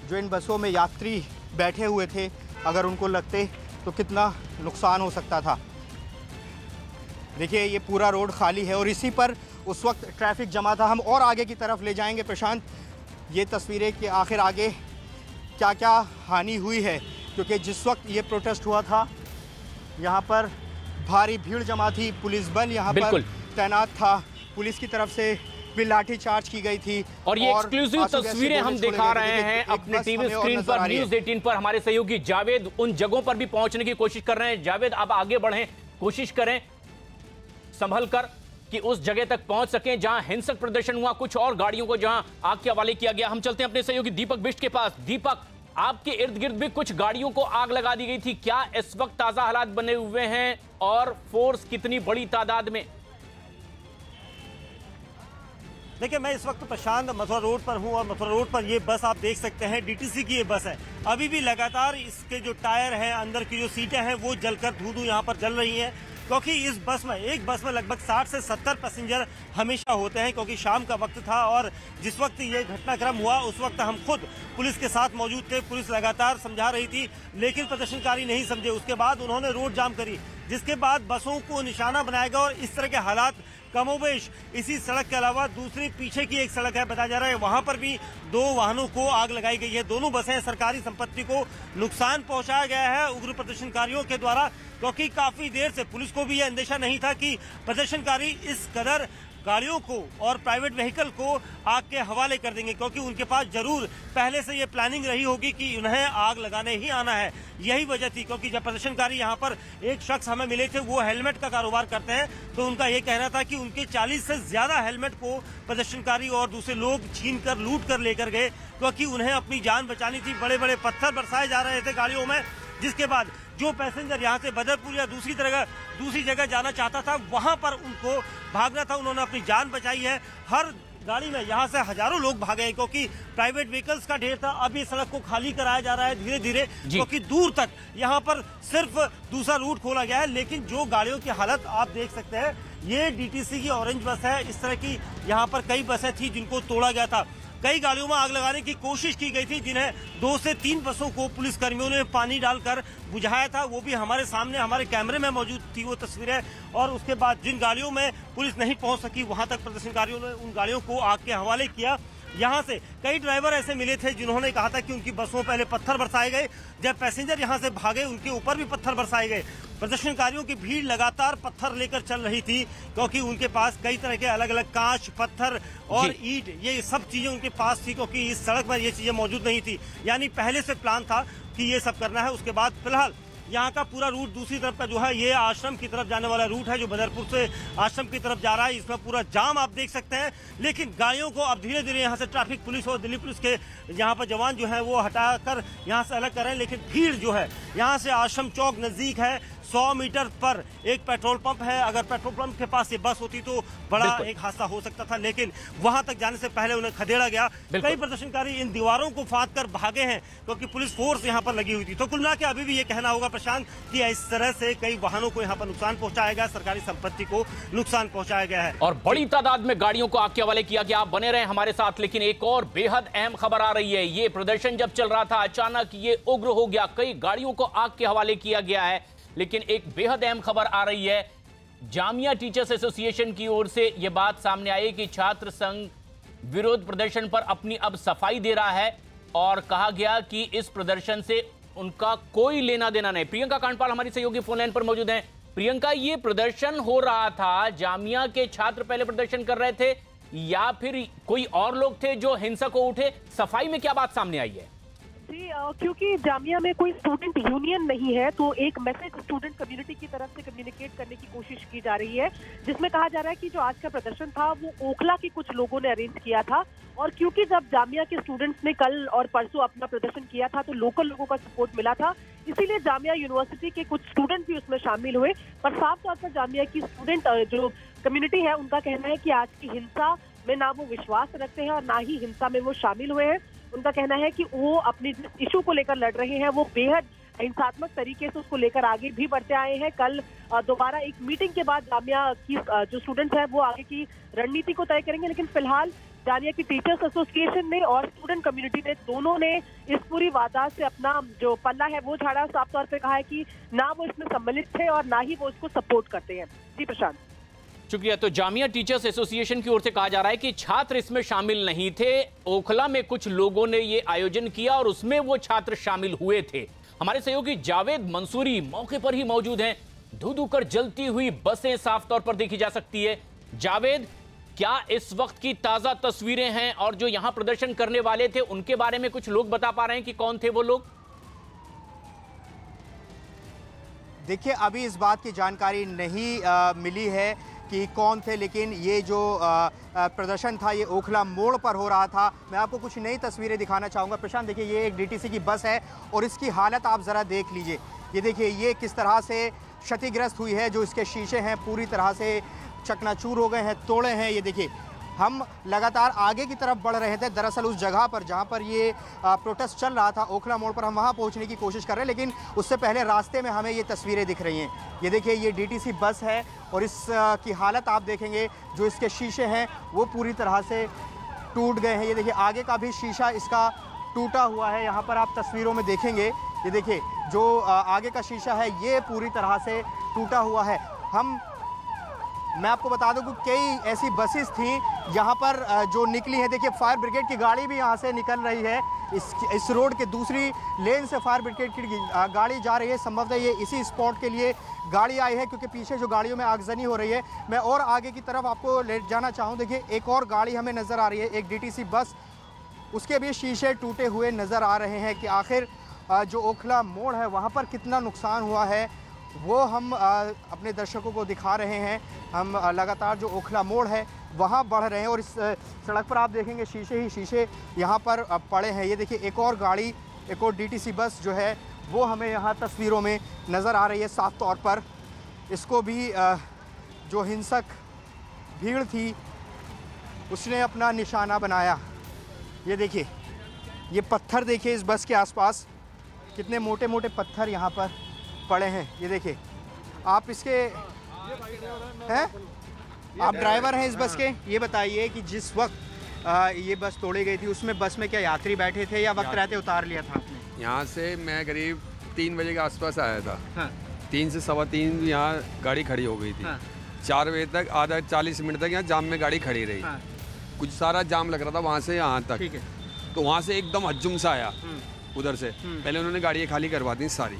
जो इन बसों में यात्री बैठे हुए थे, अगर उनको लगते तो कितना नुकसान हो सकता था। देखिए, ये पूरा रोड खाली है और इसी पर उस वक्त ट्रैफिक जमा था। हम और आगे की तरफ ले जाएंगे प्रशांत, ये तस्वीरें कि आखिर आगे क्या क्या हानि हुई है, क्योंकि जिस वक्त ये प्रोटेस्ट हुआ था यहाँ पर भारी भीड़ जमा थी, पुलिस बल यहाँ पर तैनात था, पुलिस की तरफ से भी लाठी चार्ज की गई थी। और ये एक्सक्लूसिव तस्वीरें हम दिखा रहे हैं अपने टीवी स्क्रीन पर, न्यूज़ 18 पर। हमारे सहयोगी जावेद उन जगहों पर भी पहुंचने की कोशिश कर रहे हैं। जावेद, आप आगे बढ़ें, कोशिश करें संभल कर कि उस जगह तक पहुंच सकें जहां हिंसक प्रदर्शन हुआ, कुछ और गाड़ियों को जहां आग के हवाले किया गया। हम चलते हैं अपने सहयोगी दीपक बिष्ट के पास। दीपक, आपके इर्द गिर्द भी कुछ गाड़ियों को आग लगा दी गई थी, क्या इस वक्त ताजा हालात बने हुए हैं और फोर्स कितनी बड़ी तादाद में? देखिए, मैं इस वक्त प्रशांत मथुरा रोड पर हूं और मथुरा रोड पर ये बस आप देख सकते हैं, डीटीसी की ये बस है। अभी भी लगातार इसके जो टायर हैं, अंदर की जो सीटें हैं, वो जलकर धू-धू यहाँ पर जल रही हैं, क्योंकि इस बस में, एक बस में लगभग 60 से 70 पैसेंजर हमेशा होते हैं, क्योंकि शाम का वक्त था और जिस वक्त ये घटनाक्रम हुआ उस वक्त हम खुद पुलिस के साथ मौजूद थे। पुलिस लगातार समझा रही थी, लेकिन प्रदर्शनकारी नहीं समझे। उसके बाद उन्होंने रोड जाम करी, जिसके बाद बसों को निशाना बनाया गया और इस तरह के हालात कमोबेश इसी सड़क के अलावा दूसरी पीछे की एक सड़क है, बताया जा रहा है वहां पर भी 2 वाहनों को आग लगाई गई है। दोनों बसें, सरकारी संपत्ति को नुकसान पहुंचाया गया है उग्र प्रदर्शनकारियों के द्वारा, क्योंकि काफी देर से पुलिस को भी यह अंदेशा नहीं था कि प्रदर्शनकारी इस कदर गाड़ियों को और प्राइवेट व्हीकल को आग के हवाले कर देंगे, क्योंकि उनके पास जरूर पहले से ये प्लानिंग रही होगी कि उन्हें आग लगाने ही आना है। यही वजह थी, क्योंकि जब प्रदर्शनकारी यहाँ पर एक शख्स हमें मिले थे, वो हेलमेट का कारोबार करते हैं, तो उनका ये कहना था कि उनके 40 से ज्यादा हेलमेट को प्रदर्शनकारी और दूसरे लोग छीन कर, लूट कर लेकर गए, क्योंकि उन्हें अपनी जान बचानी थी। बड़े बड़े पत्थर बरसाए जा रहे थे गाड़ियों में, जिसके बाद जो पैसेंजर यहाँ से बदरपुर या दूसरी जगह जाना चाहता था, वहां पर उनको भागना था। उन्होंने अपनी जान बचाई है। हर गाड़ी में यहाँ से हजारों लोग भागे हैं, क्योंकि प्राइवेट व्हीकल्स का ढेर था। अब ये सड़क को खाली कराया जा रहा है धीरे धीरे, क्योंकि दूर तक यहाँ पर सिर्फ दूसरा रूट खोला गया है। लेकिन जो गाड़ियों की हालत आप देख सकते हैं, ये डीटीसी की ऑरेंज बस है। इस तरह की यहाँ पर कई बसें थी जिनको तोड़ा गया था। कई गाड़ियों में आग लगाने की कोशिश की गई थी, जिन्हें 2 से 3 बसों को पुलिस कर्मियों ने पानी डालकर बुझाया था। वो भी हमारे सामने, हमारे कैमरे में मौजूद थी वो तस्वीरें। और उसके बाद जिन गाड़ियों में पुलिस नहीं पहुंच सकी, वहां तक प्रदर्शनकारियों ने उन गाड़ियों को आग के हवाले किया। यहाँ से कई ड्राइवर ऐसे मिले थे जिन्होंने कहा था कि उनकी बसों पहले पत्थर बरसाए गए, जब पैसेंजर यहाँ से भागे उनके ऊपर भी पत्थर बरसाए गए। प्रदर्शनकारियों की भीड़ लगातार पत्थर लेकर चल रही थी, क्योंकि उनके पास कई तरह के अलग अलग कांच, पत्थर और ईंट, ये सब चीजें उनके पास थी, क्योंकि इस सड़क पर ये चीजें मौजूद नहीं थी। यानी पहले से प्लान था कि ये सब करना है। उसके बाद फिलहाल यहाँ का पूरा रूट दूसरी तरफ का जो है, ये आश्रम की तरफ जाने वाला रूट है, जो बदरपुर से आश्रम की तरफ जा रहा है। इसमें पूरा जाम आप देख सकते हैं। लेकिन गाड़ियों को अब धीरे धीरे यहाँ से ट्रैफिक पुलिस और दिल्ली पुलिस के यहाँ पर जवान जो है वो हटाकर यहाँ से अलग कर रहे हैं। लेकिन भीड़ जो है, यहाँ से आश्रम चौक नजदीक है, 100 मीटर पर एक पेट्रोल पंप है। अगर पेट्रोल पंप के पास ये बस होती तो बड़ा एक हादसा हो सकता था, लेकिन वहां तक जाने से पहले उन्हें खदेड़ा गया। कई प्रदर्शनकारी इन दीवारों को फांद कर भागे हैं, क्योंकि पुलिस फोर्स यहाँ पर लगी हुई थी। तो कुल मिला के अभी भी ये कहना होगा प्रशांत कि इस तरह से कई वाहनों को यहाँ पर नुकसान पहुंचाया गया, सरकारी संपत्ति को नुकसान पहुंचाया गया है और बड़ी तादाद में गाड़ियों को आग के हवाले किया गया। आप बने रहे हमारे साथ। लेकिन एक और बेहद अहम खबर आ रही है। ये प्रदर्शन जब चल रहा था, अचानक ये उग्र हो गया, कई गाड़ियों को आग के हवाले किया गया है। लेकिन एक बेहद अहम खबर आ रही है, जामिया टीचर्स एसोसिएशन की ओर से यह बात सामने आई कि छात्र संघ विरोध प्रदर्शन पर अपनी अब सफाई दे रहा है और कहा गया कि इस प्रदर्शन से उनका कोई लेना देना नहीं। प्रियंका कांडपाल हमारी सहयोगी फोन लाइन पर मौजूद हैं। प्रियंका, ये प्रदर्शन हो रहा था, जामिया के छात्र पहले प्रदर्शन कर रहे थे या फिर कोई और लोग थे जो हिंसक हो उठे? सफाई में क्या बात सामने आई है? जी, क्योंकि जामिया में कोई स्टूडेंट यूनियन नहीं है तो एक मैसेज स्टूडेंट कम्युनिटी की तरफ से कम्युनिकेट करने की कोशिश की जा रही है, जिसमें कहा जा रहा है कि जो आज का प्रदर्शन था वो ओखला के कुछ लोगों ने अरेंज किया था और क्योंकि जब जामिया के स्टूडेंट्स ने कल और परसों अपना प्रदर्शन किया था तो लोकल लोगों का सपोर्ट मिला था, इसीलिए जामिया यूनिवर्सिटी के कुछ स्टूडेंट भी उसमें शामिल हुए। पर साफ तौर पर जामिया की स्टूडेंट जो कम्युनिटी है उनका कहना है कि आज की हिंसा में ना वो विश्वास रखते हैं और ना ही हिंसा में वो शामिल हुए हैं। उनका कहना है कि वो अपनी जिस इशू को लेकर लड़ रहे हैं वो बेहद हिंसात्मक तरीके से उसको लेकर आगे भी बढ़ते आए हैं। कल दोबारा एक मीटिंग के बाद जामिया की जो स्टूडेंट्स हैं वो आगे की रणनीति को तय करेंगे, लेकिन फिलहाल जामिया की टीचर्स एसोसिएशन ने और स्टूडेंट कम्युनिटी ने दोनों ने इस पूरी वारदात से अपना जो पल्ला है वो झाड़ा। साफ तौर पे कहा है कि ना वो इसमें सम्मिलित थे और ना ही वो इसको सपोर्ट करते हैं। जी प्रशांत, शुक्रिया। तो जामिया टीचर्स एसोसिएशन की ओर से कहा जा रहा है कि छात्र इसमें शामिल नहीं थे, ओखला में कुछ लोगों ने ये आयोजन किया और उसमें वो छात्र शामिल हुए थे। हमारे सहयोगी जावेद मंसूरी मौके पर ही मौजूद हैं। धू-धू कर जलती हुई बसें साफ तौर पर देखी जा सकती है। जावेद, क्या इस वक्त की ताजा तस्वीरें हैं और जो यहां प्रदर्शन करने वाले थे उनके बारे में कुछ लोग बता पा रहे हैं कि कौन थे वो लोग? देखिए, अभी इस बात की जानकारी नहीं मिली है कि कौन थे, लेकिन ये जो प्रदर्शन था ये ओखला मोड़ पर हो रहा था। मैं आपको कुछ नई तस्वीरें दिखाना चाहूँगा। प्रशांत, देखिए ये एक डीटीसी की बस है और इसकी हालत आप ज़रा देख लीजिए। ये देखिए ये किस तरह से क्षतिग्रस्त हुई है, जो इसके शीशे हैं पूरी तरह से चकनाचूर हो गए हैं, तोड़े हैं। ये देखिए हम लगातार आगे की तरफ बढ़ रहे थे। दरअसल उस जगह पर जहाँ पर ये प्रोटेस्ट चल रहा था ओखला मोड़ पर, हम वहाँ पहुँचने की कोशिश कर रहे हैं, लेकिन उससे पहले रास्ते में हमें ये तस्वीरें दिख रही हैं। ये देखिए ये डीटीसी बस है और इस की हालत आप देखेंगे, जो इसके शीशे हैं वो पूरी तरह से टूट गए हैं। ये देखिए आगे का भी शीशा इसका टूटा हुआ है, यहाँ पर आप तस्वीरों में देखेंगे। ये देखिए जो आगे का शीशा है ये पूरी तरह से टूटा हुआ है। मैं आपको बता दूं कि कई ऐसी बसेस थी यहाँ पर जो निकली हैं। देखिए फायर ब्रिगेड की गाड़ी भी यहाँ से निकल रही है। इस रोड के दूसरी लेन से फायर ब्रिगेड की गाड़ी जा रही है। संभवतः ये इसी स्पॉट के लिए गाड़ी आई है, क्योंकि पीछे जो गाड़ियों में आगजनी हो रही है। मैं और आगे की तरफ आपको ले जाना चाहूँ। देखिए एक और गाड़ी हमें नज़र आ रही है, एक डीटीसी बस, उसके भी शीशे टूटे हुए नज़र आ रहे हैं। कि आखिर जो ओखला मोड़ है वहाँ पर कितना नुकसान हुआ है वो हम अपने दर्शकों को दिखा रहे हैं। हम लगातार जो ओखला मोड़ है वहाँ बढ़ रहे हैं और इस सड़क पर आप देखेंगे शीशे ही शीशे यहाँ पर पड़े हैं। ये देखिए एक और गाड़ी, एक और डीटीसी बस जो है वो हमें यहाँ तस्वीरों में नज़र आ रही है साफ तौर पर। इसको भी जो हिंसक भीड़ थी उसने अपना निशाना बनाया। ये देखिए ये पत्थर देखिए इस बस के आसपास कितने मोटे मोटे पत्थर यहाँ पर पड़े हैं। ये देखिए आप इसके हैं, आप ड्राइवर हैं इस बस के। ये बताइए कि जिस वक्त ये बस तोड़ी गई थी उसमें बस में क्या यात्री बैठे थे या वक्त रहते उतार लिया था आपने? यहाँ से मैं करीब 3 बजे के आसपास आया था। हाँ। 3 से 3:15 यहाँ गाड़ी खड़ी हो गई थी। हाँ। 4 बजे तक आधा 40 मिनट तक यहाँ जाम में गाड़ी खड़ी रही। हाँ। कुछ सारा जाम लग रहा था वहाँ से यहाँ तक। ठीक है। तो वहाँ से एकदम हज्जुम सा आया उधर से। पहले उन्होंने गाड़ी खाली करवा दी सारी।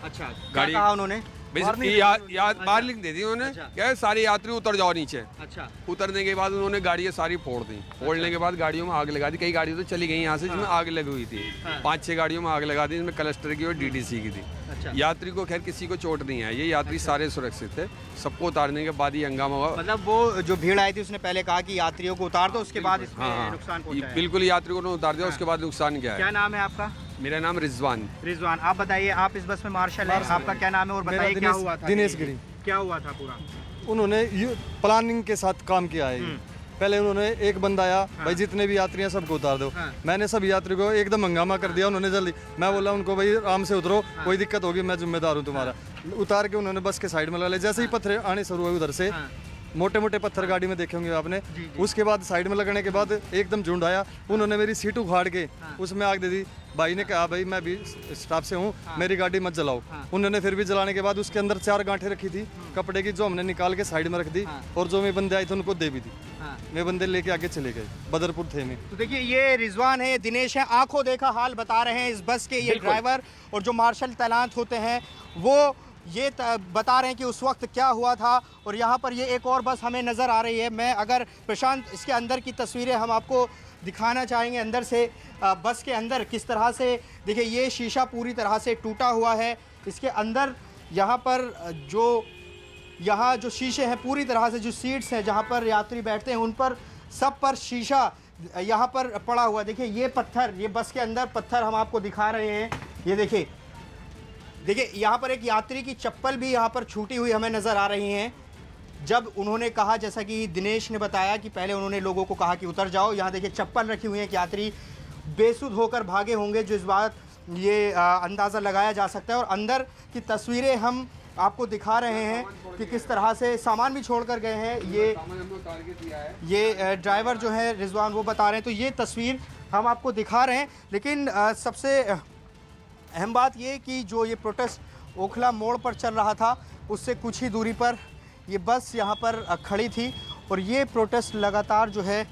अच्छा, गाड़ी कहा उन्होंने बाहर लिख दे दी उन्होंने। अच्छा। क्या सारे यात्री उतर जाओ नीचे। अच्छा। उतरने के बाद उन्होंने गाड़ियाँ सारी फोड़ दी। फोड़ने के बाद गाड़ियों में आग लगा दी। कई गाड़ियाँ तो चली गई यहाँ से जिसमें आग लगी हुई थी। 5-6 गाड़ियों में आग लगा दी, जिसमें क्लस्टर की और डीटीसी की थी। अच्छा। यात्री को खैर किसी को चोट नहीं आई, ये यात्री सारे सुरक्षित थे। सबको उतारने के बाद ही हंगामा हुआ। मतलब वो जो भीड़ आई थी उसने पहले कहा कि यात्रियों को उतार दो, उसके बाद इसमें नुकसान पहुंचा है। बिल्कुल, यात्रियों को उतार दिया, उसके बाद नुकसान क्या है। क्या नाम है आपका? मेरा नाम रिजवान। रिजवान, आप बताइए, आप इस बस में मार्शल हैं, आपका क्या नाम है और बताइए क्या हुआ था? दिनेश गिरी। क्या हुआ था पूरा? उन्होंने प्लानिंग के साथ काम किया है। पहले उन्होंने एक बंदा आया, भाई जितने भी यात्री हैं सबको उतार दो। मैंने सब यात्री को एकदम हंगामा कर दिया। उन्होंने जल्दी, मैं बोला उनको भाई आराम से उतरो, कोई दिक्कत होगी मैं जिम्मेदार हूँ तुम्हारा। उतार के उन्होंने बस के साइड में लगा लिया। जैसे ही पत्थर आने शुरू हुए उधर से मोटे मोटे पत्थर गाड़ी में देखे होंगे आपने। उसके बाद साइड में लगने के बाद एकदम झुंड आया, उन्होंने मेरी सीट उखाड़ के उसमें आग दे दी। भाई ने कहा भाई मैं भी स्टाफ से हूँ, मेरी गाड़ी मत जलाओ। उन्होंने फिर भी जलाने के बाद उसके अंदर 4 गांठें रखी थी कपड़े की, जो हमने निकाल के साइड में रख दी और जो मैं बंदे आए थे उनको दे भी दी। मैं बंदे लेके आगे चले गए, बदरपुर थे में। तो देखिए ये रिजवान है, दिनेश है, आंखों देखा हाल बता रहे हैं इस बस के ये ड्राइवर और जो मार्शल तैनात होते हैं वो ये बता रहे हैं कि उस वक्त क्या हुआ था। और यहाँ पर ये एक और बस हमें नज़र आ रही है। मैं अगर प्रशांत इसके अंदर की तस्वीरें हम आपको दिखाना चाहेंगे अंदर से, बस के अंदर किस तरह से देखिए ये शीशा पूरी तरह से टूटा हुआ है। इसके अंदर यहाँ पर यहाँ जो शीशे हैं पूरी तरह से, जो सीट्स हैं जहाँ पर यात्री बैठते हैं उन पर सब पर शीशा यहाँ पर पड़ा हुआ। देखिए ये पत्थर, ये बस के अंदर पत्थर हम आपको दिखा रहे हैं। ये देखिए यहाँ पर एक यात्री की चप्पल भी यहाँ पर छूटी हुई हमें नज़र आ रही हैं। जब उन्होंने कहा, जैसा कि दिनेश ने बताया कि पहले उन्होंने लोगों को कहा कि उतर जाओ, यहाँ देखिए चप्पल रखी हुई है कि यात्री बेसुध होकर भागे होंगे, जो इस बात ये अंदाज़ा लगाया जा सकता है। और अंदर की तस्वीरें हम आपको दिखा रहे हैं कि किस तरह से सामान भी छोड़ कर गए हैं। ये ड्राइवर जो है रिजवान वो बता रहे हैं। तो ये तस्वीर हम आपको दिखा रहे हैं। लेकिन सबसे अहम बात ये कि जो ये प्रोटेस्ट ओखला मोड़ पर चल रहा था उससे कुछ ही दूरी पर ये बस यहाँ पर खड़ी थी और ये प्रोटेस्ट लगातार जो है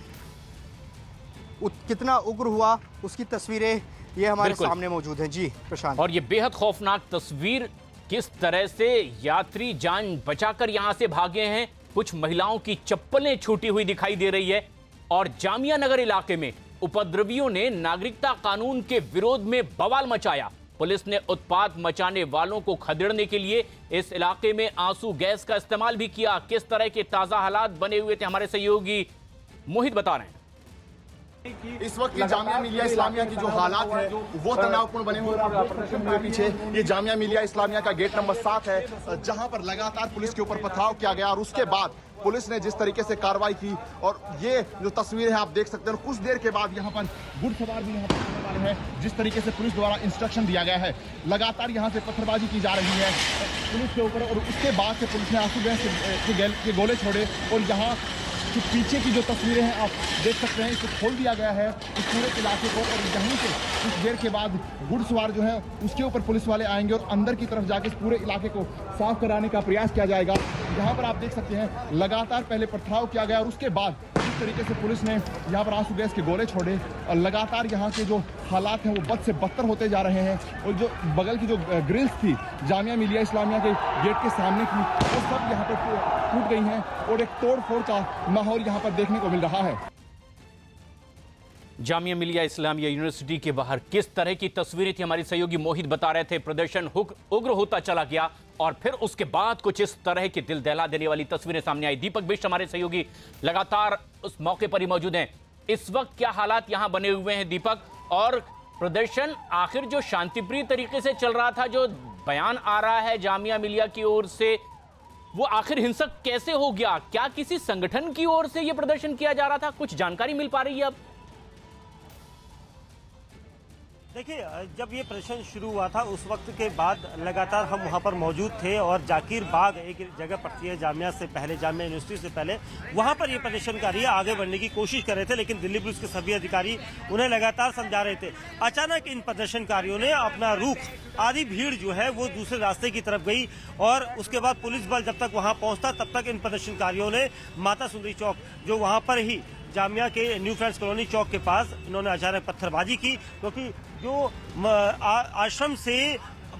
कितना उग्र हुआ उसकी तस्वीरें ये हमारे सामने मौजूद हैं। जी प्रशांत। और ये बेहद खौफनाक तस्वीर, किस तरह से यात्री जान बचाकर यहां से भागे हैं। कुछ महिलाओं की चप्पलें छूटी हुई दिखाई दे रही है। और जामिया नगर इलाके में उपद्रवियों ने नागरिकता कानून के विरोध में बवाल मचाया। पुलिस ने उत्पात मचाने वालों को खदेड़ने के लिए इस इलाके में आंसू गैस का इस्तेमाल भी किया। किस तरह के ताजा हालात बने हुए थे हमारे सहयोगी मोहित बता रहे हैं। इस वक्त की जामिया मिलिया इस्लामिया की जो हालात है वो तनावपूर्ण बने हुए हैं। पीछे ये जामिया मिलिया इस्लामिया का गेट नंबर 7 है, जहां पर लगातार पुलिस के ऊपर पथराव किया गया और उसके बाद पुलिस ने जिस तरीके से कार्रवाई की। और ये जो तस्वीर है आप देख सकते हैं, कुछ देर के बाद यहाँ पर घुड़सवार भी यहाँ पर आने वाले हैं। जिस तरीके से पुलिस द्वारा इंस्ट्रक्शन दिया गया है, लगातार यहाँ से पत्थरबाजी की जा रही है पुलिस के ऊपर। और उसके बाद से पुलिस ने आंसू गैस के गोले छोड़े। और यहाँ पीछे की जो तस्वीरें हैं आप देख सकते हैं, इसे खोल दिया गया है इस पूरे इलाके को। और यहीं से कुछ देर के बाद घुड़सवार जो है उसके ऊपर पुलिस वाले आएंगे और अंदर की तरफ जाके इस पूरे इलाके को साफ कराने का प्रयास किया जाएगा। यहाँ पर आप देख सकते हैं लगातार पहले पथराव किया गया और उसके बाद इस तरीके से पुलिस ने यहाँ पर आंसू गैस के गोले छोड़े। और लगातार यहाँ के जो हालात हैं वो बद से बदतर होते जा रहे हैं। और जो बगल की जो ग्रिल्स थी जामिया मिलिया इस्लामिया के गेट के सामने की, वो सब यहाँ पर टूट गई हैं और एक तोड़ फोड़ का माहौल यहाँ पर देखने को मिल रहा है। जामिया मिलिया इस्लामिया यूनिवर्सिटी के बाहर किस तरह की तस्वीरें थी हमारी सहयोगी मोहित बता रहे थे। प्रदर्शन उग्र होता चला गया और फिर उसके बाद कुछ इस तरह की दिल दहला देने वाली तस्वीरें सामने आई। दीपक बिष्ट हमारे सहयोगी लगातार उस मौके पर ही मौजूद हैं। इस वक्त क्या हालात यहां बने हुए हैं दीपक? और प्रदर्शन आखिर जो शांतिप्रिय तरीके से चल रहा था, जो बयान आ रहा है जामिया मिलिया की ओर से, वो आखिर हिंसक कैसे हो गया? क्या किसी संगठन की ओर से यह प्रदर्शन किया जा रहा था? कुछ जानकारी मिल पा रही है अब? देखिए, जब ये प्रदर्शन शुरू हुआ था उस वक्त के बाद लगातार हम वहाँ पर मौजूद थे। और जाकिर बाग एक जगह पड़ती है जामिया से पहले, जामिया यूनिवर्सिटी से पहले, वहाँ पर ये प्रदर्शनकारी आगे बढ़ने की कोशिश कर रहे थे। लेकिन दिल्ली पुलिस के सभी अधिकारी उन्हें लगातार समझा रहे थे। अचानक इन प्रदर्शनकारियों ने अपना रुख, आधी भीड़ जो है वो दूसरे रास्ते की तरफ गई। और उसके बाद पुलिस बल जब तक वहाँ पहुँचता तब तक इन प्रदर्शनकारियों ने माता सुंदरी चौक, जो वहाँ पर ही जामिया के न्यू फ्रेंड्स कॉलोनी चौक के पास, इन्होंने अचानक पत्थरबाजी की। क्योंकि जो आश्रम से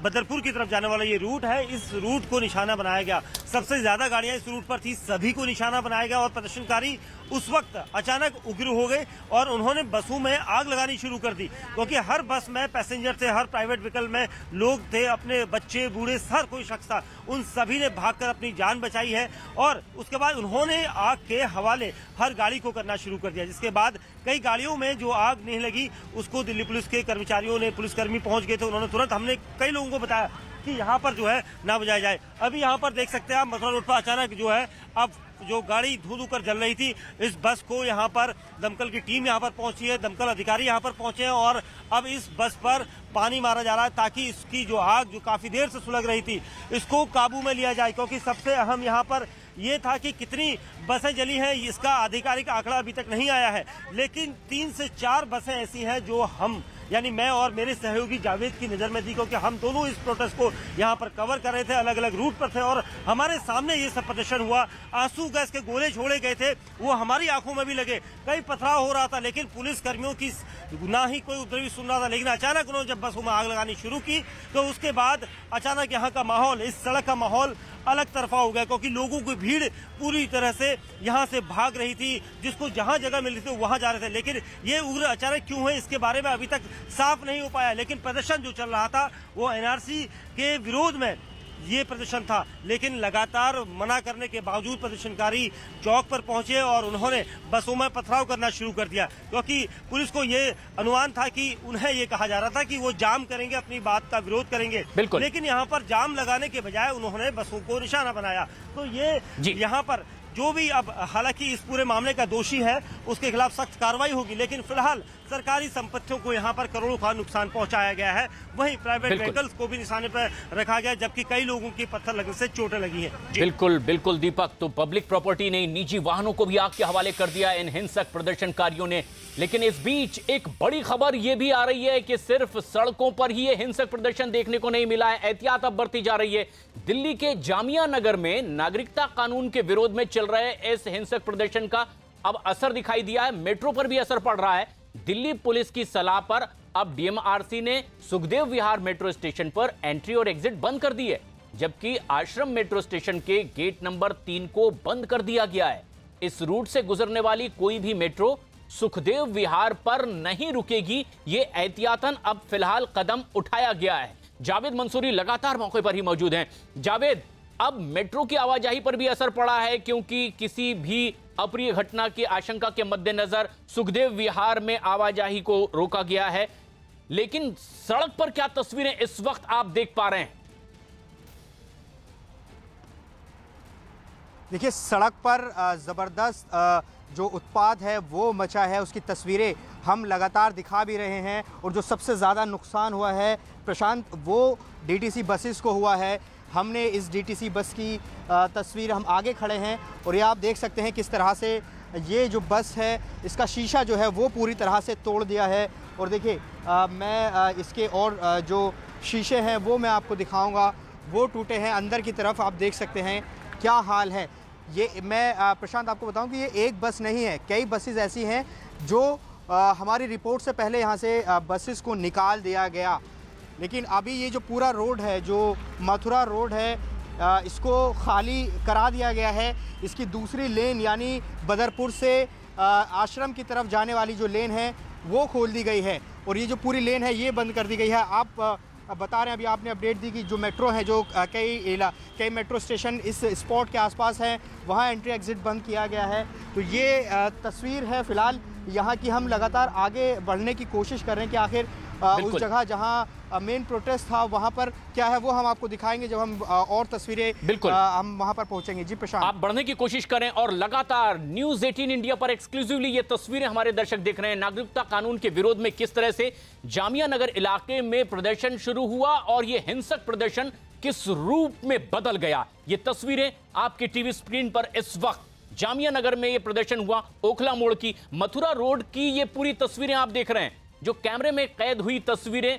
बदरपुर की तरफ जाने वाला ये रूट है, इस रूट को निशाना बनाया गया। सबसे ज्यादा गाड़ियां इस रूट पर थी, सभी को निशाना बनाया गया। और प्रदर्शनकारी उस वक्त अचानक उग्र हो गए और उन्होंने बसों में आग लगानी शुरू कर दी। क्योंकि हर बस में पैसेंजर थे, हर प्राइवेट व्हीकल में लोग थे, अपने बच्चे बूढ़े हर कोई शख्स था। उन सभी ने भागकर अपनी जान बचाई है। और उसके बाद उन्होंने आग के हवाले हर गाड़ी को करना शुरू कर दिया। जिसके बाद कई गाड़ियों में जो आग नहीं लगी उसको दिल्ली पुलिस के कर्मचारियों ने, पुलिसकर्मी पहुंच गए थे, उन्होंने तुरंत, हमने कई लोगों को बताया कि यहाँ पर जो है ना बजाया जाए। अभी यहाँ पर देख सकते हैं आप, मथुरा रोड पर अचानक जो है अब जो गाड़ी धू कर जल रही थी, इस बस को यहाँ पर दमकल की टीम यहाँ पर पहुंची है, दमकल अधिकारी यहाँ पर पहुंचे हैं। और अब इस बस पर पानी मारा जा रहा है ताकि इसकी जो आग जो काफी देर से सुलग रही थी इसको काबू में लिया जाए। क्योंकि सबसे अहम यहाँ पर ये था कि कितनी बसें जली हैं इसका आधिकारिक आंकड़ा अभी तक नहीं आया है, लेकिन 3 से 4 बसें ऐसी हैं जो हम यानी मैं और मेरे सहयोगी जावेद की नज़र में थी, क्योंकि हम दोनों इस प्रोटेस्ट को यहाँ पर कवर कर रहे थे, अलग अलग रूट पर थे और हमारे सामने ये सब प्रदर्शन हुआ। आंसू गैस के गोले छोड़े गए थे, वो हमारी आंखों में भी लगे, कई पथराव हो रहा था, लेकिन पुलिस कर्मियों की ना ही कोई उपद्रवी सुन रहा था। लेकिन अचानक उन्होंने जब बसों में आग लगानी शुरू की तो उसके बाद अचानक यहाँ का माहौल, इस सड़क का माहौल अलग तरफा हो गया, क्योंकि लोगों की भीड़ पूरी तरह से यहाँ से भाग रही थी, जिसको जहाँ जगह मिल रही थी वहाँ जा रहे थे। लेकिन ये उग्र अचानक क्यों है इसके बारे में अभी तक साफ नहीं हो पाया, लेकिन प्रदर्शन जो चल रहा था वो एनआरसी के विरोध में ये प्रदर्शन था। लेकिन लगातार मना करने के बावजूद प्रदर्शनकारी चौक पर पहुंचे और उन्होंने बसों में पथराव करना शुरू कर दिया, क्योंकि पुलिस को ये अनुमान था कि उन्हें ये कहा जा रहा था कि वो जाम करेंगे, अपनी बात का विरोध करेंगे। लेकिन यहाँ पर जाम लगाने के बजाय उन्होंने बसों को निशाना बनाया। तो ये यहाँ पर जो भी अब हालांकि इस पूरे मामले का दोषी है उसके खिलाफ सख्त कार्रवाई होगी, लेकिन फिलहाल सरकारी संपत्तियों को यहाँ पर करोड़ों का नुकसान पहुंचाया गया है। वहीं प्राइवेट व्हीकल्स को भी निशाने पर रखा गया, जबकि कई लोगों की पत्थर लगने से चोटें लगी हैं। बिल्कुल बिल्कुल दीपक, तो पब्लिक प्रॉपर्टी ने निजी वाहनों को भी आग के हवाले कर दिया इन हिंसक प्रदर्शनकारियों ने। लेकिन इस बीच एक बड़ी खबर यह भी आ रही है कि सिर्फ सड़कों पर ही ये हिंसक प्रदर्शन देखने को नहीं मिला है, एहतियात अब बरती जा रही है। दिल्ली के जामिया नगर में नागरिकता कानून के विरोध में चल रहे इस हिंसक प्रदर्शन का अब असर दिखाई दिया है, मेट्रो पर भी असर पड़ रहा है। दिल्ली पुलिस की सलाह पर अब डीएमआरसी ने सुखदेव विहार मेट्रो स्टेशन पर एंट्री और एग्जिट बंद कर दी है, जबकि आश्रम मेट्रो स्टेशन के गेट नंबर 3 को बंद कर दिया गया है। इस रूट से गुजरने वाली कोई भी मेट्रो सुखदेव विहार पर नहीं रुकेगी, ये एहतियातन अब फिलहाल कदम उठाया गया है। जावेद मंसूरी लगातार मौके पर ही मौजूद हैं। जावेद, अब मेट्रो की आवाजाही पर भी असर पड़ा है, क्योंकि किसी भी अप्रिय घटना की आशंका के मद्देनजर सुखदेव विहार में आवाजाही को रोका गया है। लेकिन सड़क पर क्या तस्वीरें इस वक्त आप देख पा रहे हैं? देखिए, सड़क पर जबरदस्त जो उत्पाद है वो मचा है, उसकी तस्वीरें हम लगातार दिखा भी रहे हैं। और जो सबसे ज़्यादा नुकसान हुआ है प्रशांत, वो डीटीसी बसेस को हुआ है। हमने इस डीटीसी बस की तस्वीर, हम आगे खड़े हैं और ये आप देख सकते हैं किस तरह से ये जो बस है इसका शीशा जो है वो पूरी तरह से तोड़ दिया है। और देखिए मैं इसके और जो शीशे हैं वो मैं आपको दिखाऊंगा, वो टूटे हैं। अंदर की तरफ आप देख सकते हैं क्या हाल है। ये मैं प्रशांत आपको बताऊं कि ये एक बस नहीं है, कई बसेस ऐसी हैं जो हमारी रिपोर्ट से पहले यहाँ से बसेस को निकाल दिया गया। लेकिन अभी ये जो पूरा रोड है, जो मथुरा रोड है, इसको खाली करा दिया गया है। इसकी दूसरी लेन यानी बदरपुर से आश्रम की तरफ जाने वाली जो लेन है वो खोल दी गई है और ये जो पूरी लेन है ये बंद कर दी गई है। आप बता रहे हैं, अभी आपने अपडेट दी कि जो मेट्रो है, जो कई मेट्रो स्टेशन इस स्पॉट के आसपास हैं, वहाँ एंट्री एग्जिट बंद किया गया है। तो ये तस्वीर है फिलहाल यहाँ की। हम लगातार आगे बढ़ने की कोशिश कर रहे हैं कि आखिर उस जगह जहां मेन प्रोटेस्ट था वहां पर क्या है वो हम आपको दिखाएंगे जब हम और तस्वीरें हम वहां पर पहुंचेंगे। जी प्रशांत, आप बढ़ने की कोशिश करें और लगातार न्यूज़ 18 इंडिया पर एक्सक्लूसिवली ये तस्वीरें हमारे दर्शक देख रहे हैं। नागरिकता कानून के विरोध में किस तरह से जामिया नगर इलाके में प्रदर्शन शुरू हुआ और ये हिंसक प्रदर्शन किस रूप में बदल गया, ये तस्वीरें आपकी टीवी स्क्रीन पर इस वक्त जामिया नगर में ये प्रदर्शन हुआ। ओखला मोड़ की, मथुरा रोड की ये पूरी तस्वीरें आप देख रहे हैं, जो कैमरे में कैद हुई तस्वीरें।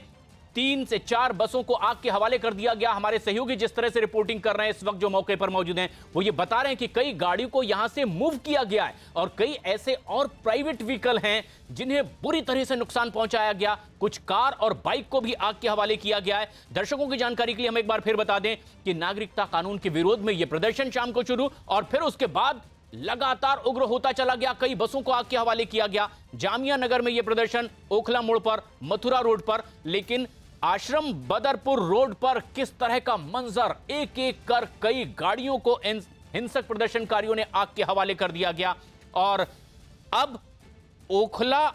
3 से 4 बसों को आग के हवाले कर दिया गया। हमारे सहयोगी जिस तरह से रिपोर्टिंग कर रहे हैं इस वक्त, जो मौके पर मौजूद हैं, वो ये बता रहे हैं कि कई गाड़ियों को यहां से मूव किया गया है और कई ऐसे और प्राइवेट व्हीकल हैं जिन्हें बुरी तरह से नुकसान पहुंचाया गया। कुछ कार और बाइक को भी आग के हवाले किया गया है। दर्शकों की जानकारी के लिए हम एक बार फिर बता दें कि नागरिकता कानून के विरोध में यह प्रदर्शन शाम को शुरू और फिर उसके बाद लगातार उग्र होता चला गया। कई बसों को आग के हवाले किया गया। जामिया नगर में यह प्रदर्शन, ओखला मोड़ पर, मथुरा रोड पर, लेकिन आश्रम बदरपुर रोड पर किस तरह का मंजर, एक एक कर कई गाड़ियों को हिंसक प्रदर्शनकारियों ने आग के हवाले कर दिया गया। और अब ओखला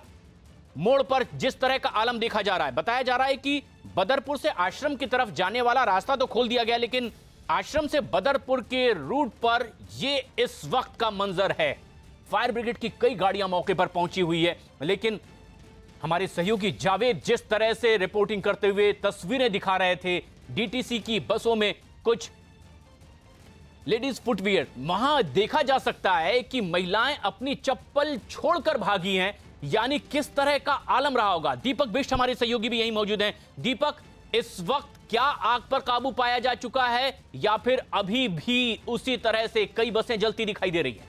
मोड़ पर जिस तरह का आलम देखा जा रहा है, बताया जा रहा है कि बदरपुर से आश्रम की तरफ जाने वाला रास्ता तो खोल दिया गया, लेकिन आश्रम से बदरपुर के रूट पर ये इस वक्त का मंजर है। फायर ब्रिगेड की कई गाड़ियां मौके पर पहुंची हुई है, लेकिन हमारे सहयोगी जावेद जिस तरह से रिपोर्टिंग करते हुए तस्वीरें दिखा रहे थे, डीटीसी की बसों में कुछ लेडीज फुटवियर, वहां देखा जा सकता है कि महिलाएं अपनी चप्पल छोड़कर भागी हैं, यानी किस तरह का आलम रहा होगा। दीपक बिष्ट हमारे सहयोगी भी यहीं मौजूद हैं। दीपक, इस वक्त क्या आग पर काबू पाया जा चुका है या फिर अभी भी उसी तरह से कई बसें जलती दिखाई दे रही हैं?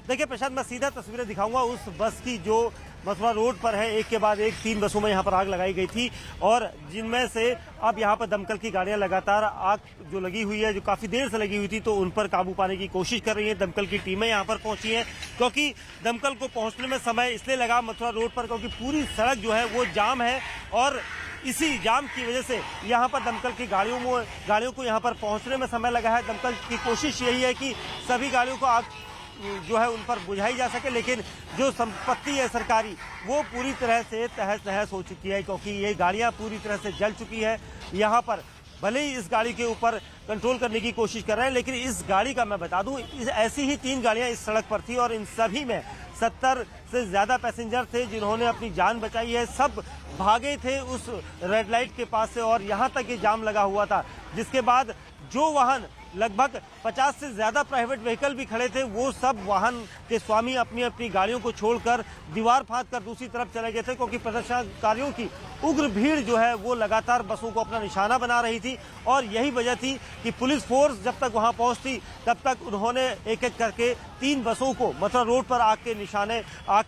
देखिए प्रशांत, मैं सीधा तस्वीरें दिखाऊंगा उस बस की जो मथुरा रोड पर है। एक के बाद एक 3 बसों में यहां पर आग लगाई गई थी और जिनमें से अब यहां पर दमकल की गाड़ियां लगातार आग जो लगी हुई है, जो काफी देर से लगी हुई थी, तो उन पर काबू पाने की कोशिश कर रही है। दमकल की टीमें यहां पर पहुंची हैं क्योंकि दमकल को पहुंचने में समय इसलिए लगा मथुरा रोड पर क्योंकि पूरी सड़क जो है वो जाम है और इसी जाम की वजह से यहाँ पर दमकल की गाड़ियों को यहाँ पर पहुंचने में समय लगा है। दमकल की कोशिश यही है कि सभी गाड़ियों को आग जो है उन पर बुझाई जा सके, लेकिन जो संपत्ति है सरकारी वो पूरी तरह से तहस नहस हो चुकी है क्योंकि ये गाड़ियां पूरी तरह से जल चुकी है। यहाँ पर भले ही इस गाड़ी के ऊपर कंट्रोल करने की कोशिश कर रहे हैं, लेकिन इस गाड़ी का मैं बता दूं ऐसी ही 3 गाड़ियां इस सड़क पर थी और इन सभी में 70 से ज्यादा पैसेंजर थे जिन्होंने अपनी जान बचाई है। सब भागे थे उस रेड लाइट के पास से और यहाँ तक ये जाम लगा हुआ था, जिसके बाद जो वाहन लगभग 50 से ज्यादा प्राइवेट व्हीकल भी खड़े थे वो सब वाहन के स्वामी अपनी अपनी गाड़ियों को छोड़कर दीवार फांद कर दूसरी तरफ चले गए थे क्योंकि प्रदर्शनकारियों की उग्र भीड़ जो है वो लगातार बसों को अपना निशाना बना रही थी और यही वजह थी कि पुलिस फोर्स जब तक वहां पहुंचती तब तक उन्होंने एक एक करके 3 बसों को मथुरा रोड पर आग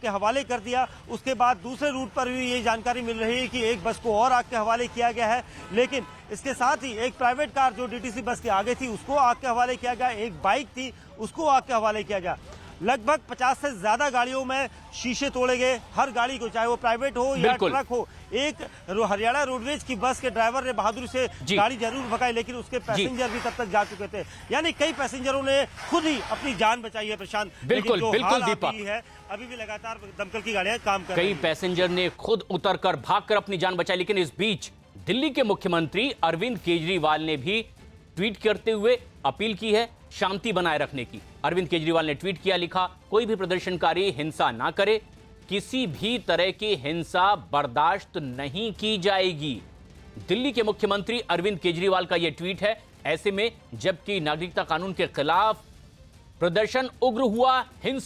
के हवाले कर दिया। उसके बाद दूसरे रूट पर भी ये जानकारी मिल रही है कि एक बस को और आग के हवाले किया गया है, लेकिन इसके साथ ही एक प्राइवेट कार जो डीटीसी बस के आगे थी उसको आग के हवाले किया गया, एक बाइक थी उसको आग के हवाले किया गया। लगभग 50 से ज्यादा गाड़ियों में शीशे तोड़े गए, हर गाड़ी को, चाहे वो प्राइवेट हो या ट्रक हो। एक हरियाणा रोडवेज की बस के ड्राइवर ने बहादुरी से गाड़ी जरूर भगाई, लेकिन उसके पैसेंजर भी तब तक जा चुके थे, यानी कई पैसेंजरों ने खुद ही अपनी जान बचाई है। प्रशांत, बिल्कुल दीपक, है अभी भी लगातार दमकल की गाड़ियां काम कर रही हैं। कई पैसेंजर ने खुद उतरकर भागकर अपनी जान बचाई, लेकिन इस बीच दिल्ली के मुख्यमंत्री अरविंद केजरीवाल ने भी ट्वीट करते हुए अपील की है शांति बनाए रखने की। अरविंद केजरीवाल ने ट्वीट किया, लिखा, कोई भी प्रदर्शनकारी हिंसा ना करे, किसी भी तरह की हिंसा बर्दाश्त नहीं की जाएगी। दिल्ली के मुख्यमंत्री अरविंद केजरीवाल का यह ट्वीट है ऐसे में जबकि नागरिकता कानून के खिलाफ प्रदर्शन उग्र हुआ, हिंसा